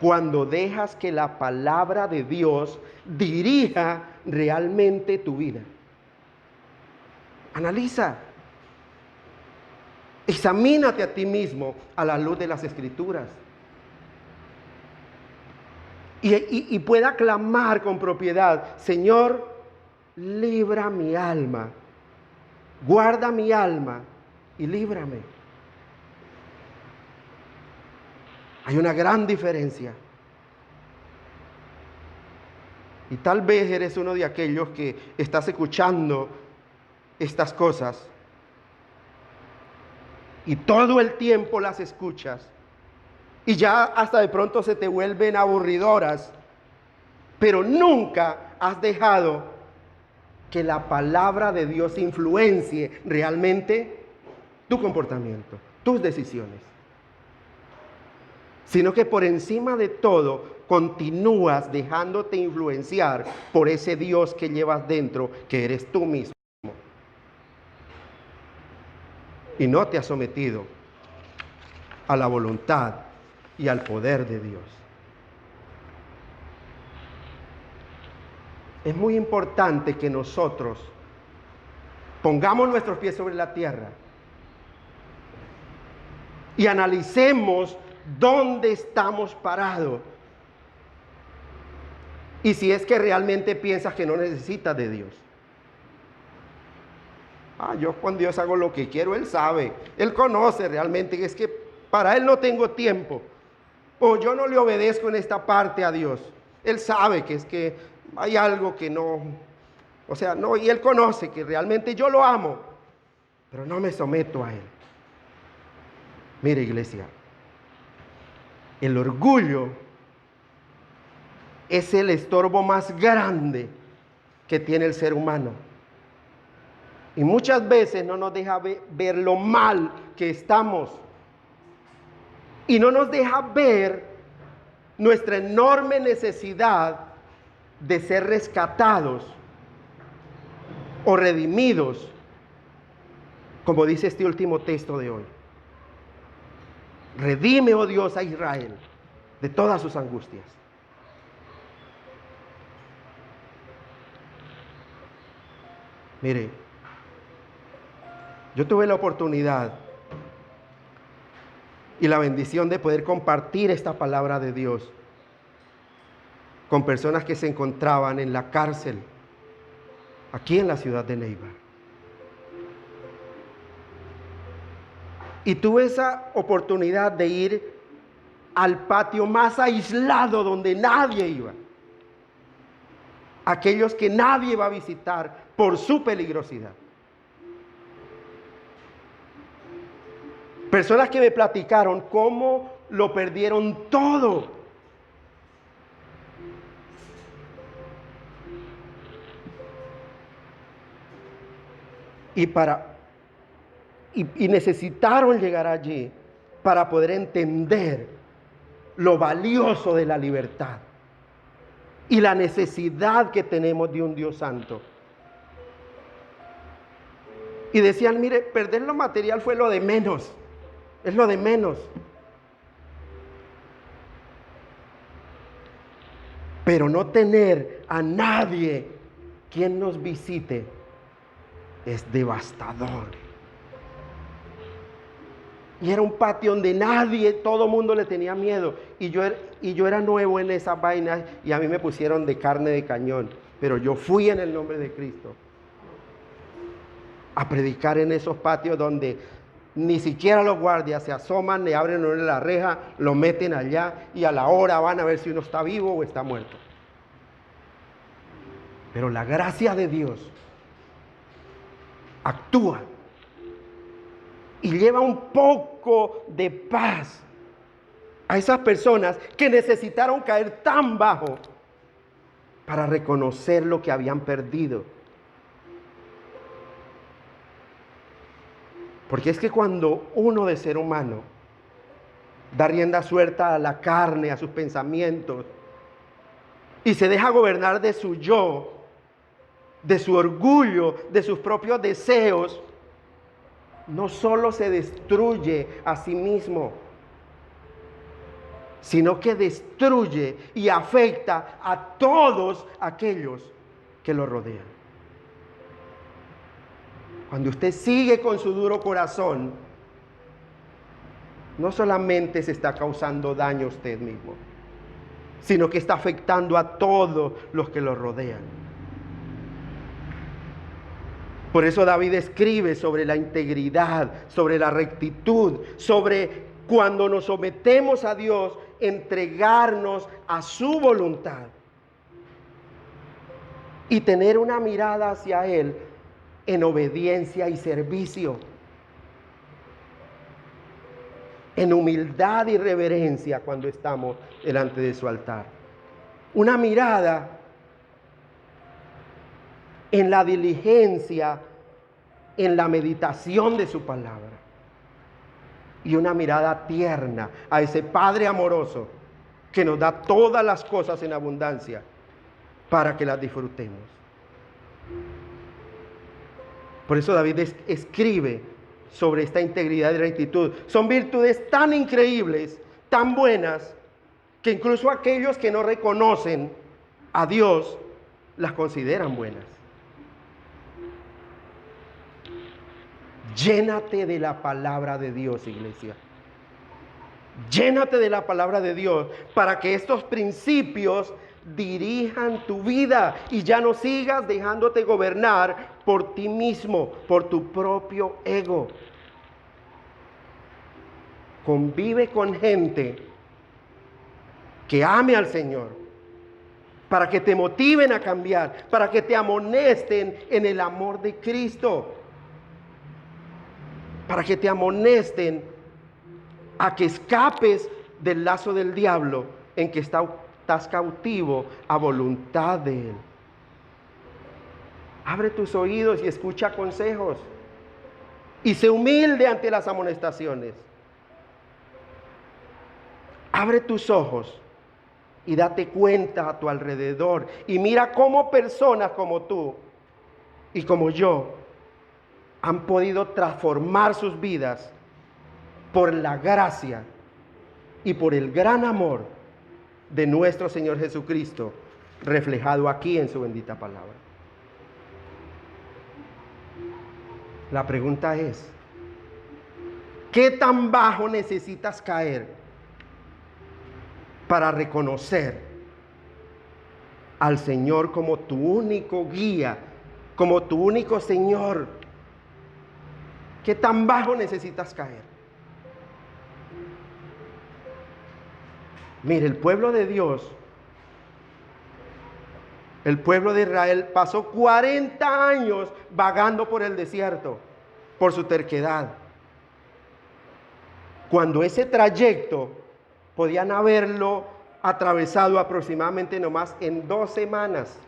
cuando dejas que la palabra de Dios dirija realmente tu vida. Analiza. Examínate a ti mismo a la luz de las Escrituras. Y pueda clamar con propiedad, Señor, libra mi alma, guarda mi alma y líbrame. Hay una gran diferencia. Y tal vez eres uno de aquellos que estás escuchando estas cosas y todo el tiempo las escuchas y ya hasta de pronto se te vuelven aburridoras, pero nunca has dejado que la palabra de Dios influencie realmente tu comportamiento, tus decisiones, sino que por encima de todo continúas dejándote influenciar por ese Dios que llevas dentro, que eres tú mismo, y no te has sometido a la voluntad y al poder de Dios. Es muy importante que nosotros pongamos nuestros pies sobre la tierra y analicemos dónde estamos parados. Y si es que realmente piensas que no necesitas de Dios. Yo con Dios hago lo que quiero, Él sabe, Él conoce realmente, es que para Él no tengo tiempo. O yo no le obedezco en esta parte a Dios. Él sabe que es que hay algo que no, no, y Él conoce que realmente yo lo amo, pero no me someto a Él. Mire, iglesia, el orgullo es el estorbo más grande que tiene el ser humano. Y muchas veces no nos deja ver lo mal que estamos. Y no nos deja ver nuestra enorme necesidad de ser rescatados o redimidos, como dice este último texto de hoy. Redime, oh Dios, a Israel de todas sus angustias. Mire, yo tuve la oportunidad y la bendición de poder compartir esta palabra de Dios con personas que se encontraban en la cárcel aquí en la ciudad de Neiva. Y tuve esa oportunidad de ir al patio más aislado donde nadie iba. Aquellos que nadie va a visitar por su peligrosidad. Personas que me platicaron cómo lo perdieron todo. Y necesitaron llegar allí para poder entender lo valioso de la libertad y la necesidad que tenemos de un Dios santo. Y decían, mire, perder lo material fue lo de menos, es lo de menos. Pero no tener a nadie quien nos visite es devastador. Y era un patio donde nadie, todo el mundo le tenía miedo. Y yo era nuevo en esas vainas y a mí me pusieron de carne de cañón. Pero yo fui en el nombre de Cristo a predicar en esos patios donde ni siquiera los guardias se asoman, le abren la reja, lo meten allá y a la hora van a ver si uno está vivo o está muerto. Pero la gracia de Dios actúa y lleva un poco de paz a esas personas que necesitaron caer tan bajo para reconocer lo que habían perdido. Porque es que cuando uno de ser humano da rienda suelta a la carne, a sus pensamientos, y se deja gobernar de su yo, de su orgullo, de sus propios deseos, no solo se destruye a sí mismo, sino que destruye y afecta a todos aquellos que lo rodean. Cuando usted sigue con su duro corazón, no solamente se está causando daño a usted mismo, sino que está afectando a todos los que lo rodean. Por eso David escribe sobre la integridad, sobre la rectitud, sobre cuando nos sometemos a Dios, entregarnos a su voluntad y tener una mirada hacia Él en obediencia y servicio, en humildad y reverencia cuando estamos delante de su altar. Una mirada en la diligencia, en la meditación de su palabra. Y una mirada tierna a ese Padre amoroso que nos da todas las cosas en abundancia para que las disfrutemos. Por eso David escribe sobre esta integridad y rectitud. Son virtudes tan increíbles, tan buenas, que incluso aquellos que no reconocen a Dios las consideran buenas. Llénate de la palabra de Dios, iglesia. Llénate de la palabra de Dios para que estos principios dirijan tu vida y ya no sigas dejándote gobernar por ti mismo, por tu propio ego. Convive con gente que ame al Señor, para que te motiven a cambiar, para que te amonesten en el amor de Cristo, para que te amonesten a que escapes del lazo del diablo en que estás cautivo a voluntad de Él. Abre tus oídos y escucha consejos y sé humilde ante las amonestaciones. Abre tus ojos y date cuenta a tu alrededor y mira cómo personas como tú y como yo han podido transformar sus vidas por la gracia y por el gran amor de nuestro Señor Jesucristo, reflejado aquí en su bendita palabra. La pregunta es, ¿qué tan bajo necesitas caer para reconocer al Señor como tu único guía, como tu único Señor? ¿Qué tan bajo necesitas caer? Mire, el pueblo de Dios, el pueblo de Israel pasó 40 años vagando por el desierto por su terquedad. Cuando ese trayecto podían haberlo atravesado aproximadamente nomás en 2 semanas.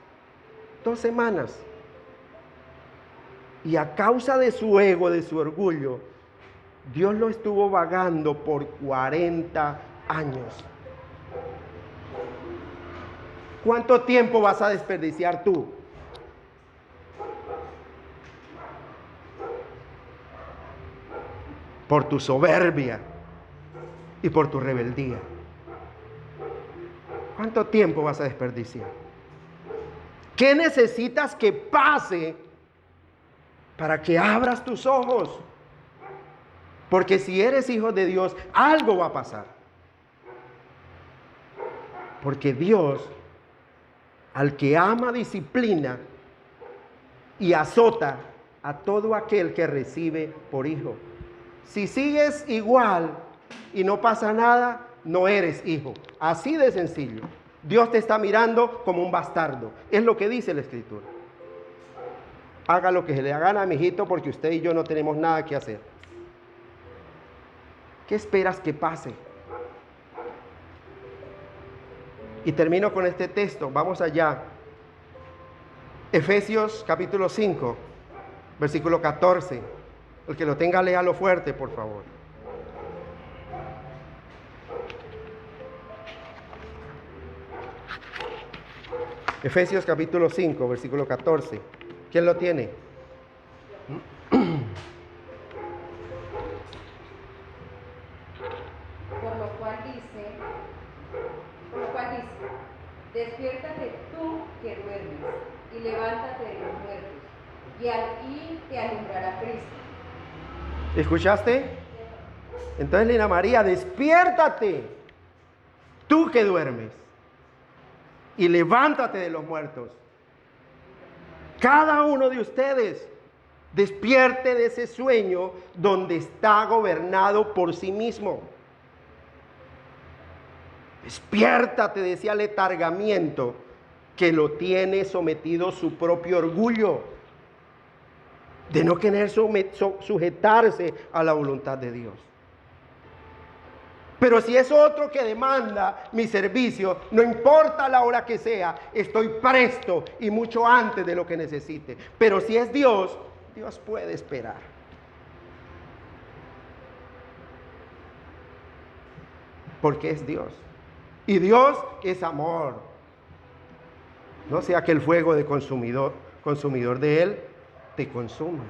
2 semanas. Y a causa de su ego, de su orgullo, Dios lo estuvo vagando por 40 años. ¿Cuánto tiempo vas a desperdiciar tú? Por tu soberbia y por tu rebeldía. ¿Cuánto tiempo vas a desperdiciar? ¿Qué necesitas que pase para que abras tus ojos? Porque si eres hijo de Dios, algo va a pasar. Porque Dios, al que ama, disciplina y azota a todo aquel que recibe por hijo. Si sigues igual y no pasa nada, no eres hijo. Así de sencillo. Dios te está mirando como un bastardo. Es lo que dice la Escritura. Haga lo que se le haga a mi hijito, porque usted y yo no tenemos nada que hacer. ¿Qué esperas que pase? Y termino con este texto. Vamos allá. Efesios capítulo 5, versículo 14. El que lo tenga, léalo fuerte, por favor. Efesios capítulo 5, versículo 14. ¿Quién lo tiene? Por lo cual dice, despiértate tú que duermes, y levántate de los muertos, y te alumbrará Cristo. ¿Escuchaste? Entonces, Lina María, despiértate, tú que duermes, y levántate de los muertos. Cada uno de ustedes despierte de ese sueño donde está gobernado por sí mismo. Despiértate de ese aletargamiento que lo tiene sometido su propio orgullo, de no querer sujetarse a la voluntad de Dios. Pero si es otro que demanda mi servicio, no importa la hora que sea, estoy presto y mucho antes de lo que necesite. Pero si es Dios, Dios puede esperar. Porque es Dios. Y Dios es amor. No sea que el fuego de consumidor de Él te consuma.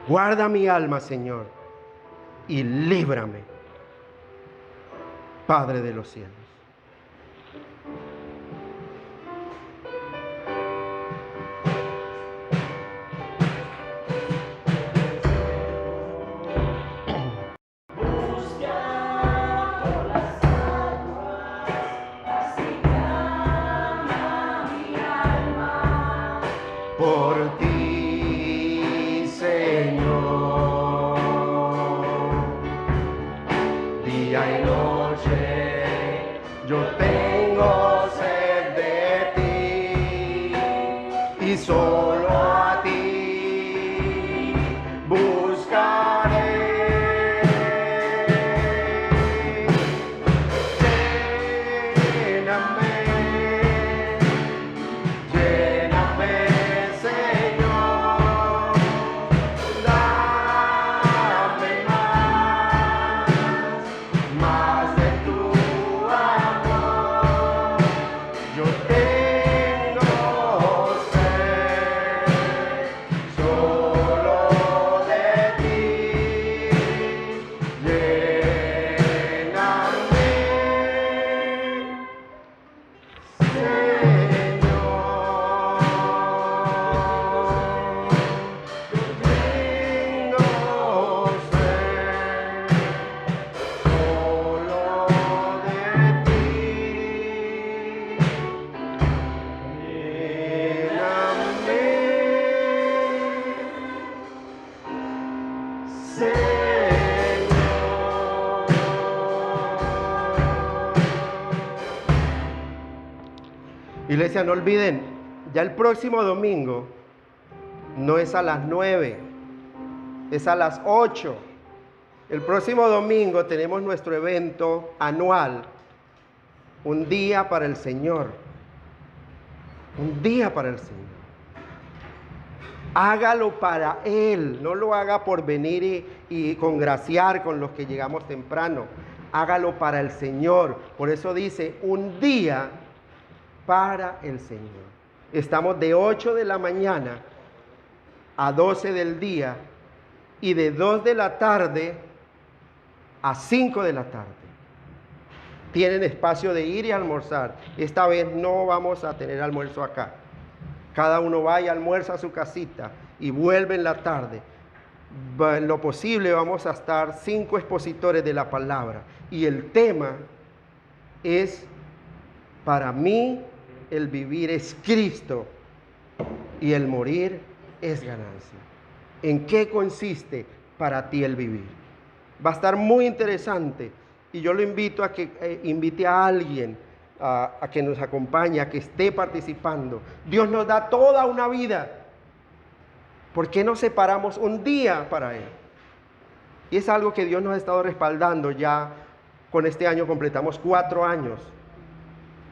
Guarda mi alma, Señor, y líbrame, Padre de los cielos. Por ti, Señor, día y noche yo tengo sed de ti, y solo a ti buscaré. Iglesia, no olviden, ya el próximo domingo no es a las 9, es a las 8. El próximo domingo tenemos nuestro evento anual, un día para el Señor. Un día para el Señor. Hágalo para Él, no lo haga por venir y congraciar con los que llegamos temprano. Hágalo para el Señor. Por eso dice, un día para el Señor. Estamos de 8 de la mañana a 12 del día y de 2 de la tarde a 5 de la tarde. Tienen espacio de ir y almorzar. Esta vez no vamos a tener almuerzo acá. Cada uno va y almuerza a su casita y vuelve en la tarde. En lo posible vamos a estar 5 expositores de la palabra. Y el tema es: para mí el vivir es Cristo y el morir es ganancia. ¿En qué consiste para ti el vivir? Va a estar muy interesante. Y yo lo invito a que invite a alguien a que nos acompañe, a que esté participando. Dios nos da toda una vida. ¿Por qué no separamos un día para Él? Y es algo que Dios nos ha estado respaldando ya. Con este año completamos 4 años.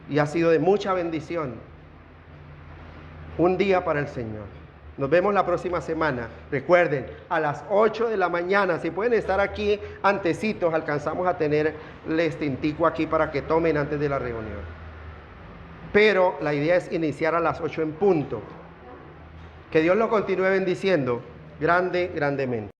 Y ha sido de mucha bendición. Un día para el Señor. Nos vemos la próxima semana. Recuerden, a las 8 de la mañana, si pueden estar aquí antecitos, alcanzamos a tener el tintico aquí para que tomen antes de la reunión. Pero la idea es iniciar a las 8 en punto. Que Dios lo continúe bendiciendo grandemente.